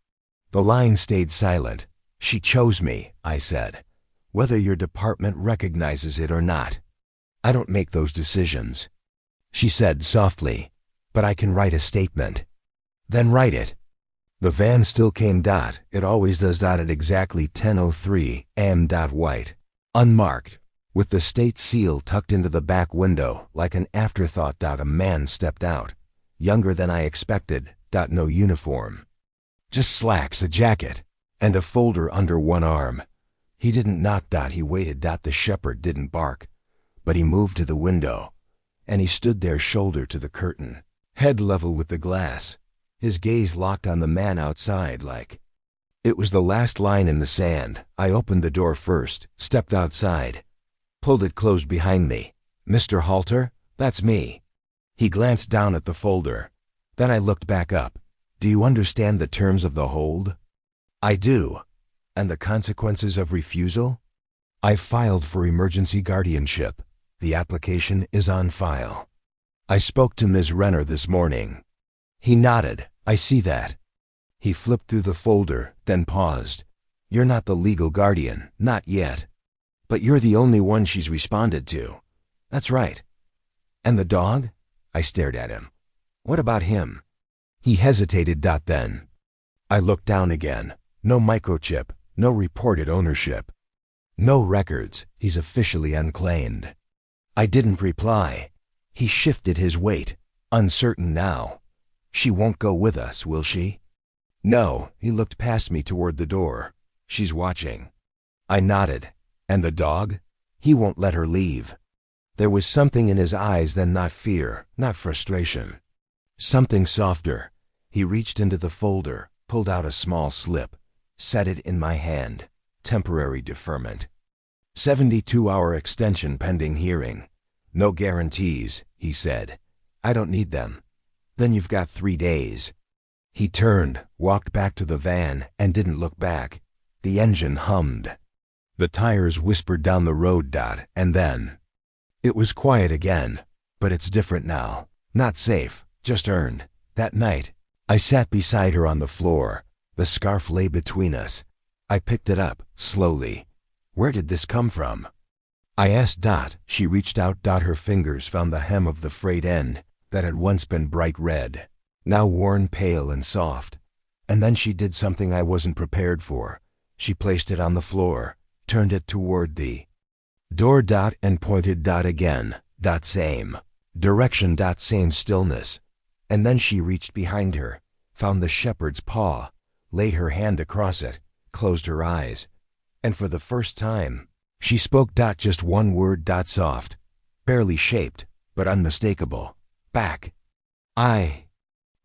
The line stayed silent. She chose me, I said. Whether your department recognizes it or not. I don't make those decisions. She said softly, but I can write a statement. Then write it. The van still came. It always does. At exactly 10:03 a.m. White, unmarked, with the state seal tucked into the back window like an afterthought. A man stepped out, younger than I expected. No uniform. Just slacks, a jacket, and a folder under one arm. He didn't knock. He waited. The shepherd didn't bark, but he moved to the window, and he stood there, shoulder to the curtain, head level with the glass, his gaze locked on the man outside like. It was the last line in the sand. I opened the door first, stepped outside, pulled it closed behind me. Mr. Halter, that's me. He glanced down at the folder. Then I looked back up. Do you understand the terms of the hold? I do. And the consequences of refusal? I filed for emergency guardianship. The application is on file. I spoke to Ms. Renner this morning. He nodded. I see that. He flipped through the folder, then paused. You're not the legal guardian, not yet. But you're the only one she's responded to. That's right. And the dog? I stared at him. What about him? He hesitated. Then I looked down again. No microchip, no reported ownership. No records. He's officially unclaimed. I didn't reply. He shifted his weight, uncertain now. She won't go with us, will she? No. He looked past me toward the door. She's watching. I nodded. And the dog? He won't let her leave. There was something in his eyes then, not fear, not frustration. Something softer. He reached into the folder, pulled out a small slip, set it in my hand. Temporary deferment. 72-hour extension pending hearing. No guarantees, he said. I don't need them. Then you've got 3 days. He turned, walked back to the van, and didn't look back. The engine hummed. The tires whispered down the road. And then it was quiet again, But it's different now. Not safe, just earned. That night, I sat beside her on the floor. The scarf lay between us. I picked it up, slowly. Where did this come from? I asked Dot. She reached out. Her fingers found the hem of the frayed end that had once been bright red, now worn pale and soft. And then she did something I wasn't prepared for. She placed it on the floor, turned it toward the door. And pointed. Again. Same direction. Same stillness. And then she reached behind her, found the shepherd's paw, laid her hand across it, closed her eyes. And for the first time, she spoke. Just one word. Soft, barely shaped, but unmistakable. Back. I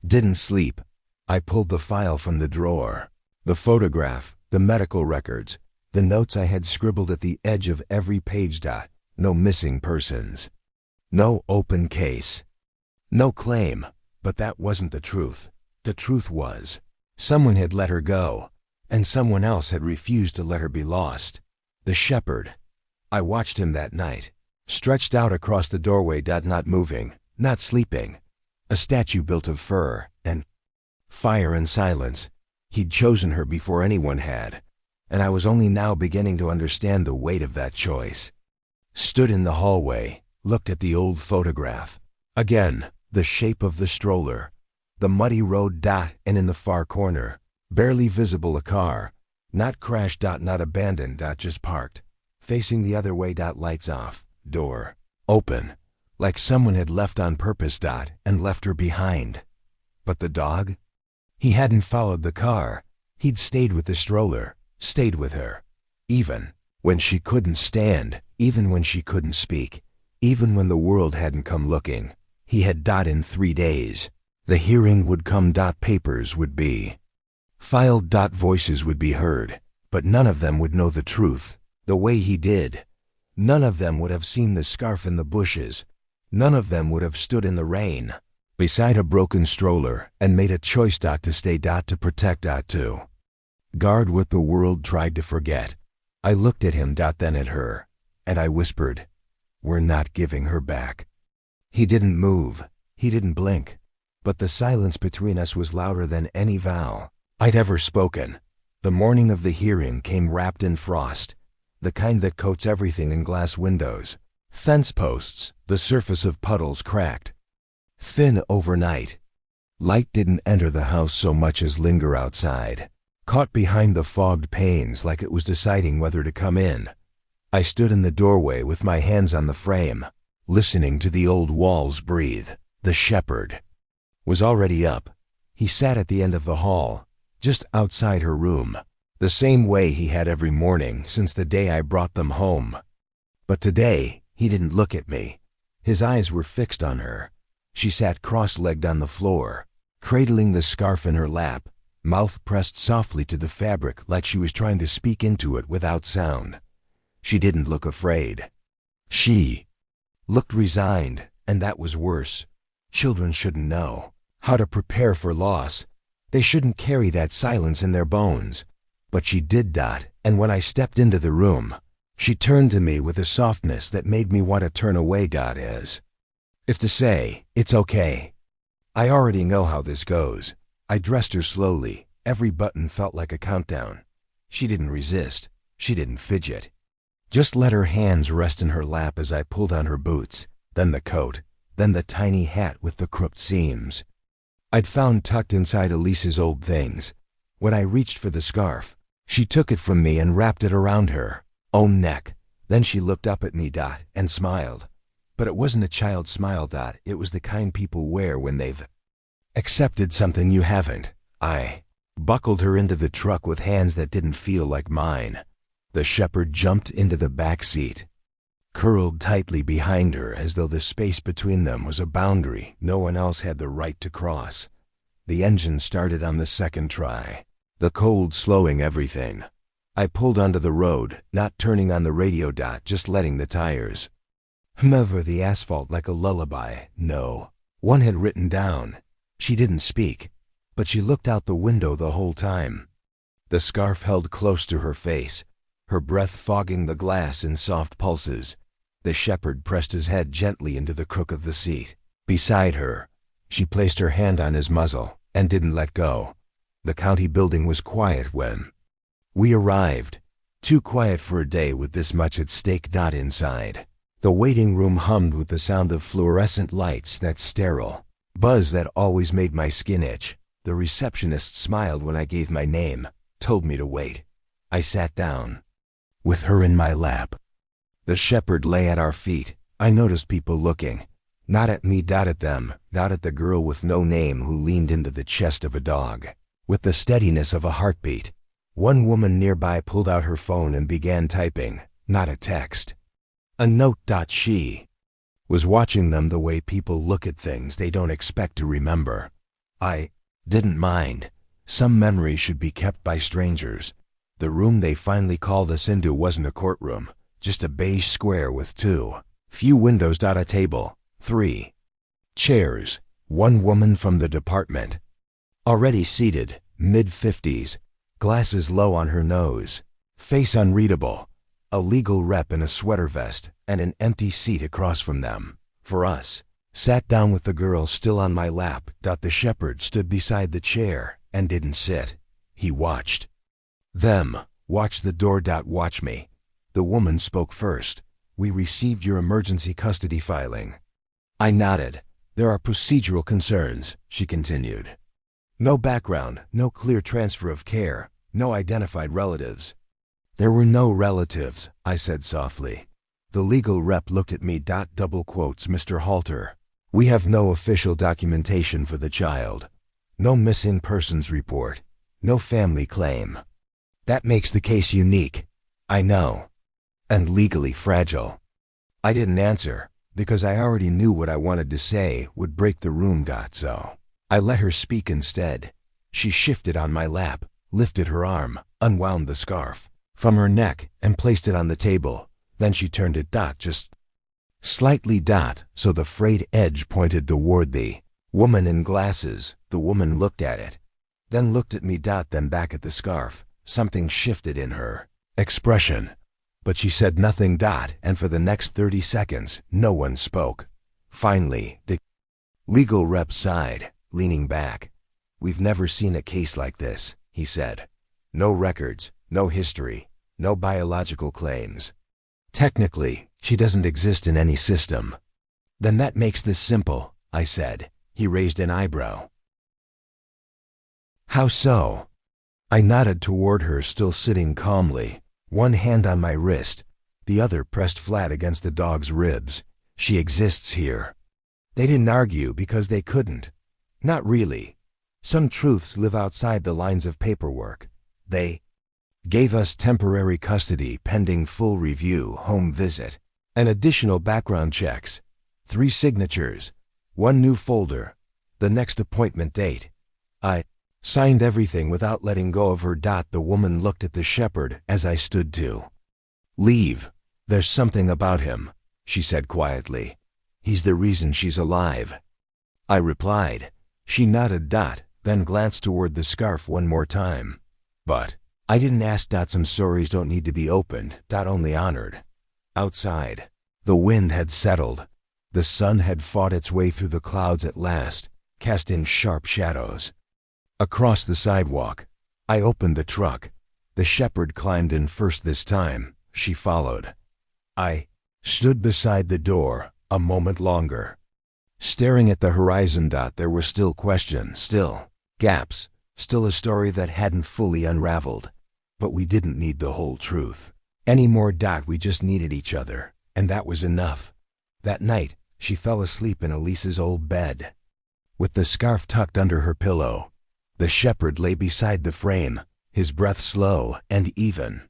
didn't sleep. I pulled the file from the drawer. The photograph, the medical records, the notes I had scribbled at the edge of every page. No missing persons. No open case. No claim. But that wasn't the truth. The truth was, someone had let her go, and someone else had refused to let her be lost. The shepherd. I watched him that night, stretched out across the doorway. Not moving, not sleeping. A statue built of fur and fire and silence. He'd chosen her before anyone had, and I was only now beginning to understand the weight of that choice. Stood in the hallway, looked at the old photograph. Again, the shape of the stroller, the muddy road. And in the far corner, barely visible, a car. Not crashed. Not abandoned. Just parked, facing the other way. Lights off, door open, like someone had left on purpose. And left her behind. But the dog? He hadn't followed the car. He'd stayed with the stroller, stayed with her. Even when she couldn't stand, even when she couldn't speak, even when the world hadn't come looking. He had. In 3 days, the hearing would come. Papers would be filed. Voices would be heard, but none of them would know the truth the way he did. None of them would have seen the scarf in the bushes. None of them would have stood in the rain beside a broken stroller and made a choice. To stay. To protect. To guard what the world tried to forget. I looked at him. Then at her, and I whispered, "We're not giving her back." He didn't move, he didn't blink, but the silence between us was louder than any vow I'd ever spoken. The morning of the hearing came wrapped in frost, the kind that coats everything in glass windows, fence posts, the surface of puddles cracked. Thin overnight. Light didn't enter the house so much as linger outside, caught behind the fogged panes like it was deciding whether to come in. I stood in the doorway with my hands on the frame, listening to the old walls breathe. The shepherd was already up. He sat at the end of the hall, just outside her room, the same way he had every morning since the day I brought them home. But today, he didn't look at me. His eyes were fixed on her. She sat cross-legged on the floor, cradling the scarf in her lap, mouth pressed softly to the fabric like she was trying to speak into it without sound. She didn't look afraid. She looked resigned, and that was worse. Children shouldn't know how to prepare for loss. They shouldn't carry that silence in their bones. But she did. And when I stepped into the room, she turned to me with a softness that made me want to turn away. As if to say, "It's okay. I already know how this goes." I dressed her slowly. Every button felt like a countdown. She didn't resist. She didn't fidget. Just let her hands rest in her lap as I pulled on her boots, then the coat, then the tiny hat with the crooked seams I'd found tucked inside Elise's old things. When I reached for the scarf, she took it from me and wrapped it around her own neck. Then she looked up at me. And smiled. But it wasn't a child's smile. It was the kind people wear when they've accepted something you haven't. I buckled her into the truck with hands that didn't feel like mine. The shepherd jumped into the back seat, curled tightly behind her as though the space between them was a boundary no one else had the right to cross. The engine started on the second try, the cold slowing everything. I pulled onto the road, not turning on the radio. Just letting the tires hum over the asphalt like a lullaby. No one had written down. She didn't speak, but she looked out the window the whole time. The scarf held close to her face, her breath fogging the glass in soft pulses. The shepherd pressed his head gently into the crook of the seat. Beside her, she placed her hand on his muzzle and didn't let go. The county building was quiet when we arrived. Too quiet for a day with this much at stake. Inside, the waiting room hummed with the sound of fluorescent lights, that sterile buzz that always made my skin itch. The receptionist smiled when I gave my name, told me to wait. I sat down, with her in my lap. The shepherd lay at our feet. I noticed people looking. Not at me, at them, not at the girl with no name who leaned into the chest of a dog. With the steadiness of a heartbeat, one woman nearby pulled out her phone and began typing, not a text, a note. She was watching them the way people look at things they don't expect to remember. I didn't mind. Some memories should be kept by strangers. The room they finally called us into wasn't a courtroom, just a beige square with too few windows. A table, 3 chairs, one woman from the department, already seated, mid-50s, glasses low on her nose, face unreadable, a legal rep in a sweater vest, and an empty seat across from them. For us, sat down with the girl still on my lap. The shepherd stood beside the chair and didn't sit. He watched them, watched the door. Watch me. The woman spoke first. We received your emergency custody filing. I nodded. There are procedural concerns, she continued. No background, no clear transfer of care, no identified relatives. There were no relatives, I said softly. The legal rep looked at me. Double quotes, Mr. Halter. We have no official documentation for the child. No missing persons report. No family claim. That makes the case unique. I know. And legally fragile. I didn't answer, because I already knew what I wanted to say would break the room. So I let her speak instead. She shifted on my lap, lifted her arm, unwound the scarf from her neck and placed it on the table. Then she turned it just slightly so the frayed edge pointed toward the woman in glasses. The woman looked at it, then looked at me. Then back at the scarf. Something shifted in her expression, but she said nothing. And for the next 30 seconds, no one spoke. Finally, the legal rep sighed, leaning back. We've never seen a case like this, he said. No records, no history, no biological claims. Technically, she doesn't exist in any system. Then that makes this simple, I said. He raised an eyebrow. How so? I nodded toward her, still sitting calmly, one hand on my wrist, the other pressed flat against the dog's ribs. She exists here. They didn't argue because they couldn't. Not really. Some truths live outside the lines of paperwork. They gave us temporary custody pending full review, home visit, and additional background checks. 3 signatures, 1 new folder, the next appointment date. I signed everything without letting go of her. The woman looked at the shepherd as I stood to leave. There's something about him, she said quietly. He's the reason she's alive. I replied. She nodded. Then glanced toward the scarf one more time. But I didn't ask. Some stories don't need to be opened. Only honored. Outside, the wind had settled. The sun had fought its way through the clouds at last, cast in sharp shadows. Across the sidewalk, I opened the truck. The shepherd climbed in first this time. She followed. I stood beside the door a moment longer, staring at the horizon. There were still questions, still gaps, still a story that hadn't fully unraveled. But we didn't need the whole truth anymore. We just needed each other, and that was enough. That night, she fell asleep in Elise's old bed, with the scarf tucked under her pillow. The shepherd lay beside the frame, his breath slow and even,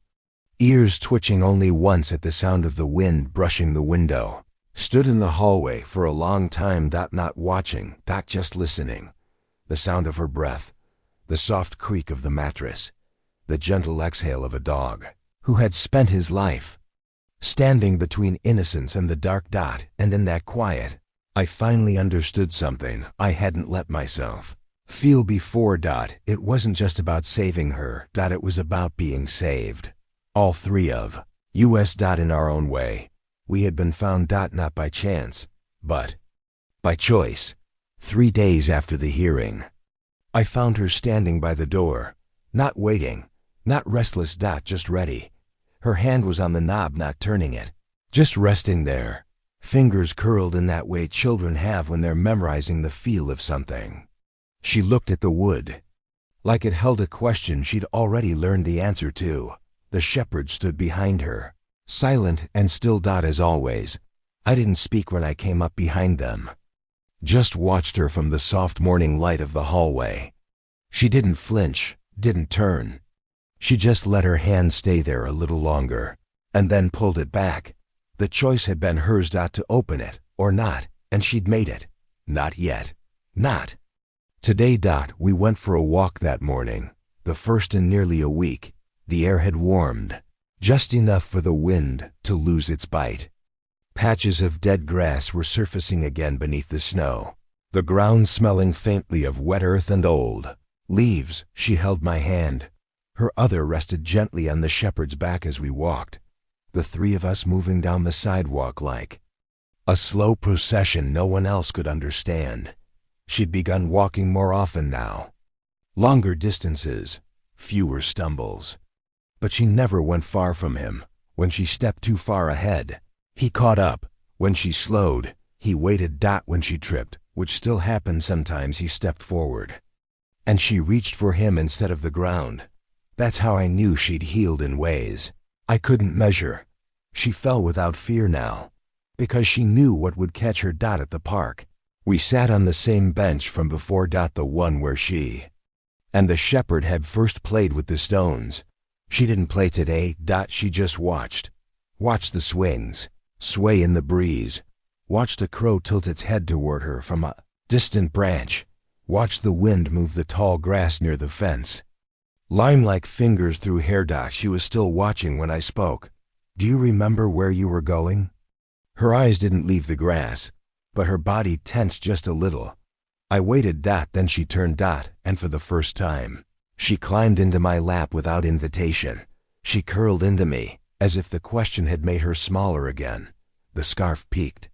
ears twitching only once at the sound of the wind brushing the window. Stood in the hallway for a long time. Not watching, just listening. The sound of her breath, the soft creak of the mattress, the gentle exhale of a dog who had spent his life standing between innocence and the dark. And in that quiet, I finally understood something I hadn't let myself feel before. It wasn't just about saving her. It was about being saved. All 3 of us. In our own way. We had been found. Not by chance, but by choice. 3 days after the hearing, I found her standing by the door, not waiting, not restless. Just ready. Her hand was on the knob, not turning it, just resting there, fingers curled in that way children have when they're memorizing the feel of something. She looked at the wood, like it held a question she'd already learned the answer to. The shepherd stood behind her, silent and still. As always, I didn't speak when I came up behind them. Just watched her from the soft morning light of the hallway. She didn't flinch, didn't turn. She just let her hand stay there a little longer, and then pulled it back. The choice had been hers. To open it or not, and she'd made it. Not yet. Not today. We went for a walk that morning, the first in nearly a week. The air had warmed, just enough for the wind to lose its bite. Patches of dead grass were surfacing again beneath the snow, the ground smelling faintly of wet earth and old leaves. She held my hand. Her other rested gently on the shepherd's back as we walked, the three of us moving down the sidewalk like a slow procession no one else could understand. She'd begun walking more often now, longer distances, fewer stumbles. But she never went far from him. When she stepped too far ahead, he caught up. When she slowed, he waited. When she tripped, which still happened sometimes, he stepped forward, and she reached for him instead of the ground. That's how I knew she'd healed in ways I couldn't measure. She fell without fear now, because she knew what would catch her. At the park, we sat on the same bench from before. The one where she and the shepherd had first played with the stones. She didn't play today. She just watched the swings sway in the breeze, watched a crow tilt its head toward her from a distant branch, watched the wind move the tall grass near the fence. Lime-like fingers through hair. She was still watching when I spoke. Do you remember where you were going? Her eyes didn't leave the grass, but her body tensed just a little. I waited. Then she turned. And for the first time, she climbed into my lap without invitation. She curled into me, as if the question had made her smaller again. The scarf peeked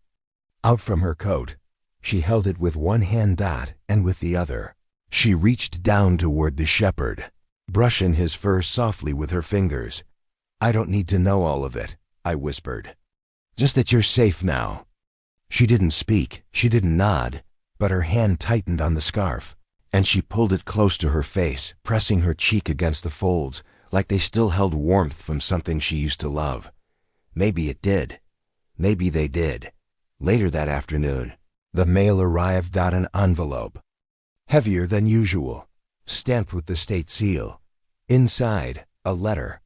out from her coat. She held it with one hand. And with the other, she reached down toward the shepherd, brushing his fur softly with her fingers. I don't need to know all of it, I whispered. Just that you're safe now. She didn't speak, she didn't nod, but her hand tightened on the scarf, and she pulled it close to her face, pressing her cheek against the folds, like they still held warmth from something she used to love. Maybe it did. Maybe they did. Later that afternoon, the mail arrived. An envelope, heavier than usual, stamped with the state seal. Inside, a letter.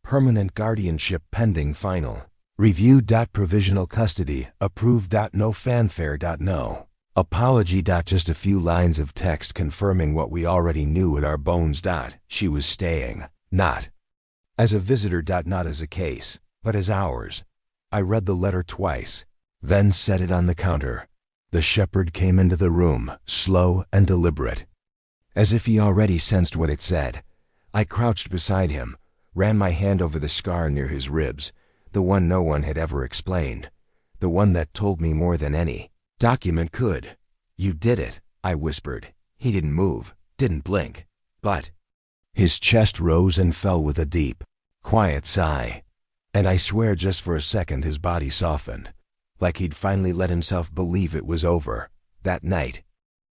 Permanent guardianship pending final. Review. Provisional custody approved. No fanfare. No apology. Just a few lines of text confirming what we already knew in our bones. She was staying, not as a visitor. Not as a case, but as ours. I read the letter twice, then set it on the counter. The shepherd came into the room, slow and deliberate, as if he already sensed what it said. I crouched beside him, ran my hand over the scar near his ribs, the one no one had ever explained, the one that told me more than any document could. You did it, I whispered. He didn't move, didn't blink, but his chest rose and fell with a deep, quiet sigh. And I swear just for a second his body softened, like he'd finally let himself believe it was over. That night,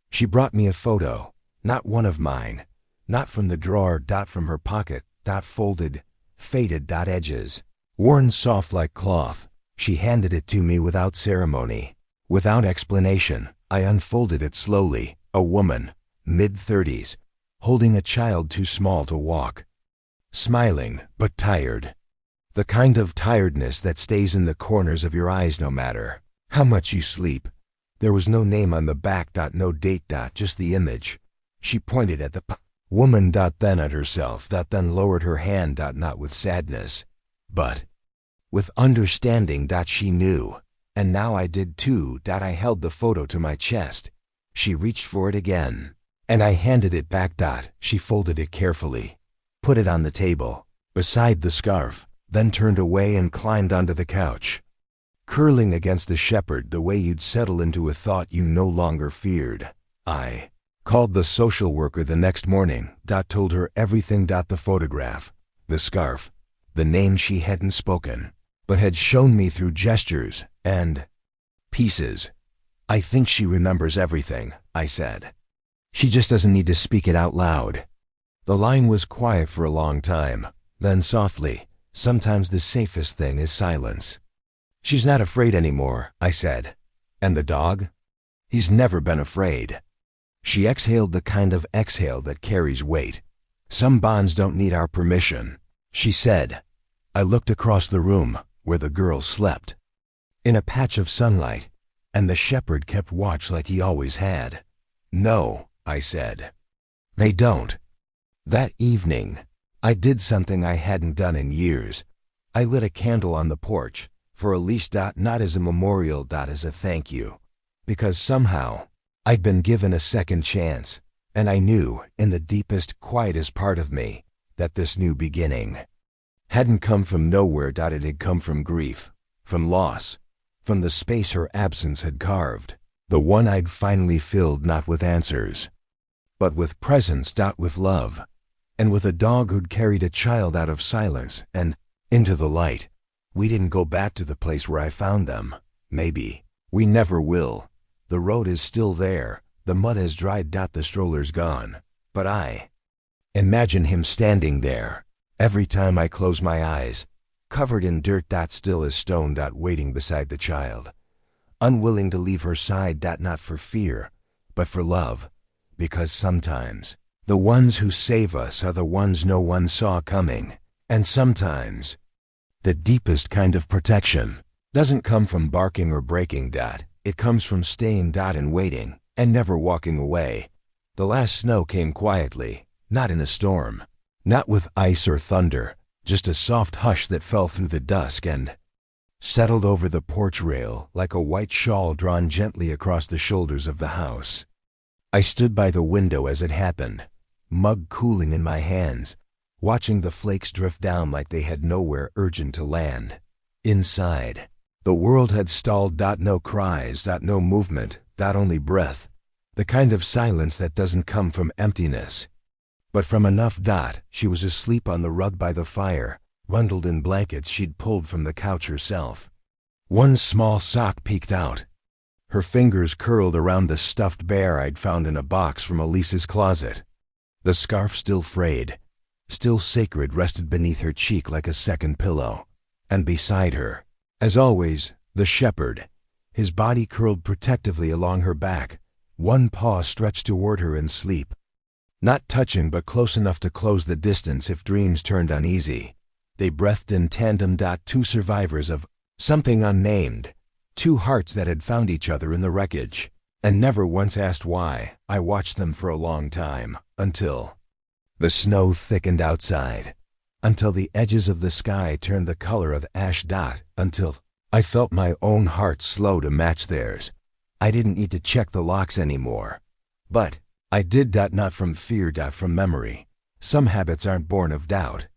she brought me a photo, not one of mine, not from the drawer. From her pocket. Folded, faded. Edges worn soft like cloth. She handed it to me without ceremony, without explanation. I unfolded it slowly. A woman, mid-30s, holding a child too small to walk, smiling but tired. The kind of tiredness that stays in the corners of your eyes no matter how much you sleep. There was no name on the back. No date. Just the image. She pointed at the woman. Then at herself. Then lowered her hand. Not with sadness, but with understanding. She knew, and now I did too. I held the photo to my chest. She reached for it again, and I handed it back. She folded it carefully, put it on the table, beside the scarf, then turned away and climbed onto the couch. curling against the shepherd the way you'd settle into a thought you no longer feared. I called the social worker the next morning. Told her everything. The photograph, the scarf, the name she hadn't spoken, but had shown me through gestures and pieces. I think she remembers everything, I said. She just doesn't need to speak it out loud. The line was quiet for a long time. Then softly, sometimes the safest thing is silence. She's not afraid anymore, I said. And the dog? He's never been afraid. She exhaled the kind of exhale that carries weight. Some bonds don't need our permission, she said. I looked across the room where the girl slept, in a patch of sunlight, and the shepherd kept watch like he always had. No, I said. They don't. That evening, I did something I hadn't done in years. I lit a candle on the porch, for a leash. Not as a memorial. As a thank you. Because somehow, I'd been given a second chance, and I knew, in the deepest, quietest part of me, that this new beginning hadn't come from nowhere. It had come from grief, from loss, from the space her absence had carved, the one I'd finally filled not with answers, but with presence. With love, and with a dog who'd carried a child out of silence and into the light. We didn't go back to the place where I found them. Maybe. We never will. The road is still there. The mud has dried. The stroller's gone. But I imagine him standing there, every time I close my eyes, covered in dirt. Still as stone. Waiting beside the child, unwilling to leave her side. Not for fear, but for love. Because sometimes, the ones who save us are the ones no one saw coming. And sometimes, the deepest kind of protection doesn't come from barking or breaking. It comes from staying. And waiting, and never walking away. The last snow came quietly, not in a storm, not with ice or thunder, just a soft hush that fell through the dusk and settled over the porch rail like a white shawl drawn gently across the shoulders of the house. I stood by the window as it happened, mug cooling in my hands, watching the flakes drift down like they had nowhere urgent to land. Inside, the world had stalled. No cries. No movement. Only breath. The kind of silence that doesn't come from emptiness, but from enough. She was asleep on the rug by the fire, bundled in blankets she'd pulled from the couch herself. One small sock peeked out. Her fingers curled around the stuffed bear I'd found in a box from Elise's closet. The scarf, still frayed, still sacred, rested beneath her cheek like a second pillow. And beside her, as always, the shepherd, his body curled protectively along her back, one paw stretched toward her in sleep. Not touching, but close enough to close the distance if dreams turned uneasy. They breathed in tandem. Two survivors of something unnamed, two hearts that had found each other in the wreckage, and never once asked why. I watched them for a long time, until the snow thickened outside, until the edges of the sky turned the color of ash. Until I felt my own heart slow to match theirs. I didn't need to check the locks anymore. But I did. Not from fear. From memory. Some habits aren't born of doubt.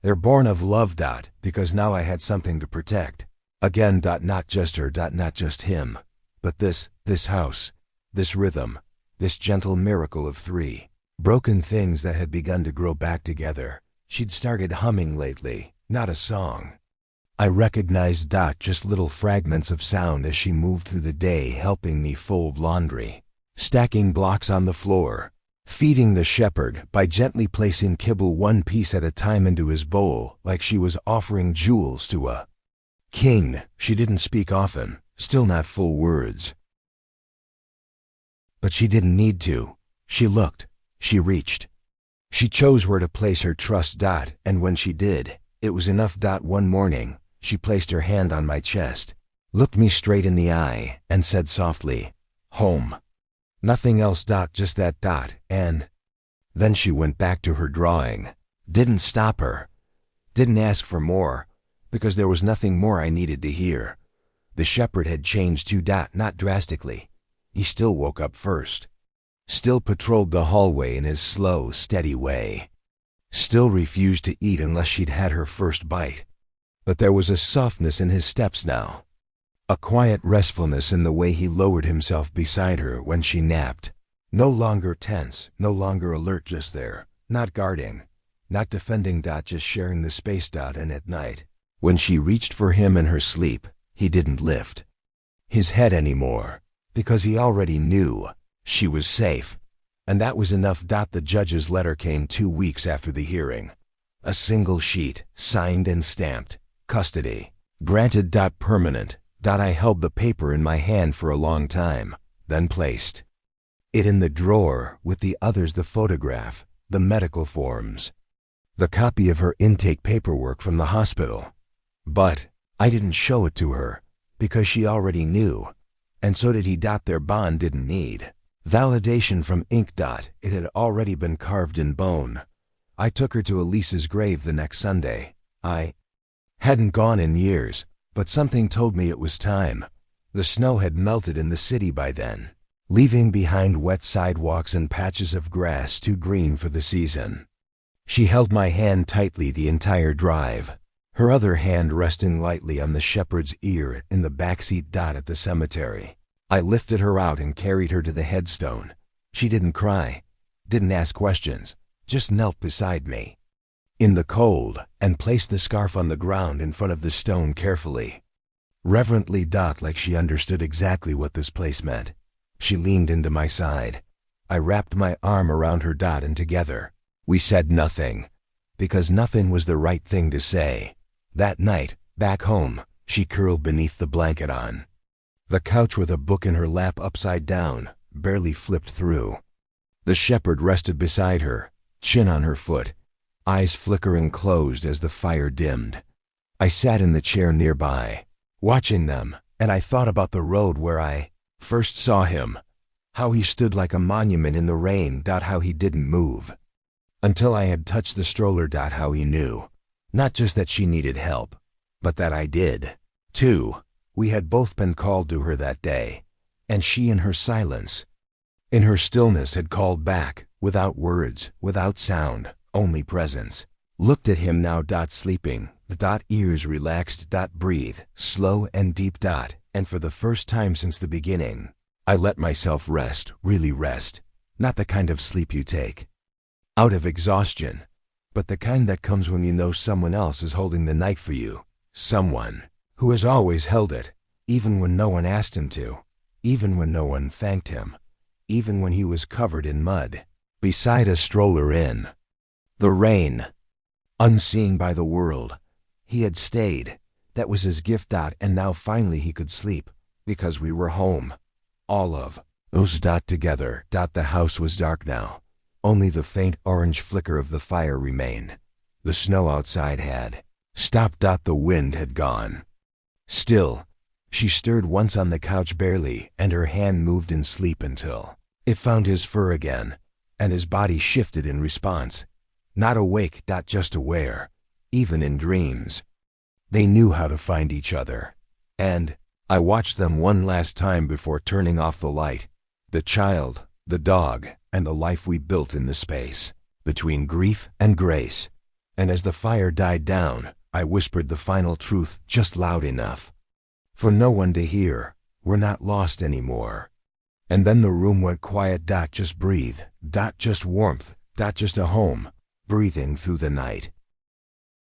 They're born of love. Because now I had something to protect. Again. Not just her. Not just him. But this house, this rhythm, this gentle miracle of three broken things that had begun to grow back together. She'd started humming lately, not a song. I recognized. Just little fragments of sound as she moved through the day, helping me fold laundry, stacking blocks on the floor, feeding the shepherd by gently placing kibble one piece at a time into his bowl like she was offering jewels to a king. She didn't speak often, still not full words. But she didn't need to. She looked, she reached. She chose where to place her trust. And when she did, it was enough. One morning, she placed her hand on my chest, looked me straight in the eye, and said softly, "Home." Nothing else. Just that. And then she went back to her drawing. Didn't stop her. Didn't ask for more, because there was nothing more I needed to hear. The shepherd had changed too. Not drastically. He still woke up first. Still patrolled the hallway in his slow, steady way. Still refused to eat unless she'd had her first bite. But there was a softness in his steps now. A quiet restfulness in the way he lowered himself beside her when she napped. No longer tense, no longer alert, just there, not guarding, not defending, just sharing the space. And at night, when she reached for him in her sleep, he didn't lift his head anymore, because he already knew she was safe. And that was enough. The judge's letter came 2 weeks after the hearing. A single sheet, signed and stamped. Custody. Granted. Permanent. I held the paper in my hand for a long time, then placed it in the drawer with the others, the photograph, the medical forms, the copy of her intake paperwork from the hospital. But I didn't show it to her, because she already knew, and so did he. Their bond didn't need validation from ink. It had already been carved in bone. I took her to Elise's grave the next Sunday. I hadn't gone in years, but something told me it was time. The snow had melted in the city by then, leaving behind wet sidewalks and patches of grass too green for the season. She held my hand tightly the entire drive, her other hand resting lightly on the shepherd's ear in the backseat. At the cemetery, I lifted her out and carried her to the headstone. She didn't cry, didn't ask questions, just knelt beside me in the cold and placed the scarf on the ground in front of the stone carefully, reverently. Like she understood exactly what this place meant. She leaned into my side. I wrapped my arm around her. And together, we said nothing, because nothing was the right thing to say. That night, back home, she curled beneath the blanket on the couch with a book in her lap upside down, barely flipped through. The shepherd rested beside her, chin on her foot, eyes flickering closed as the fire dimmed. I sat in the chair nearby, watching them, and I thought about the road where I first saw him, how he stood like a monument in the rain. How he didn't move until I had touched the stroller. How he knew, not just that she needed help, but that I did, too. We had both been called to her that day, and she in her silence, in her stillness, had called back, without words, without sound, only presence. Looked at him now. Sleeping, the ears relaxed. Breathe, slow and deep. And for the first time since the beginning, I let myself rest, really rest. Not the kind of sleep you take out of exhaustion, but the kind that comes when you know someone else is holding the knife for you. Someone who has always held it, even when no one asked him to, even when no one thanked him, even when he was covered in mud, beside a stroller in the rain. Unseen by the world, he had stayed. That was his gift. And now finally he could sleep, because we were home. All of us. Together. The house was dark now. Only the faint orange flicker of the fire remained. The snow outside had stopped. The wind had gone. Still, she stirred once on the couch barely, and her hand moved in sleep until it found his fur again, and his body shifted in response. Not awake. Just aware, even in dreams. They knew how to find each other. And I watched them one last time before turning off the light. The child, the dog, and the life we built in the space between grief and grace. And as the fire died down, I whispered the final truth just loud enough for no one to hear. We're not lost anymore. And then the room went quiet. Just breathe. Just warmth. Just a home, breathing through the night.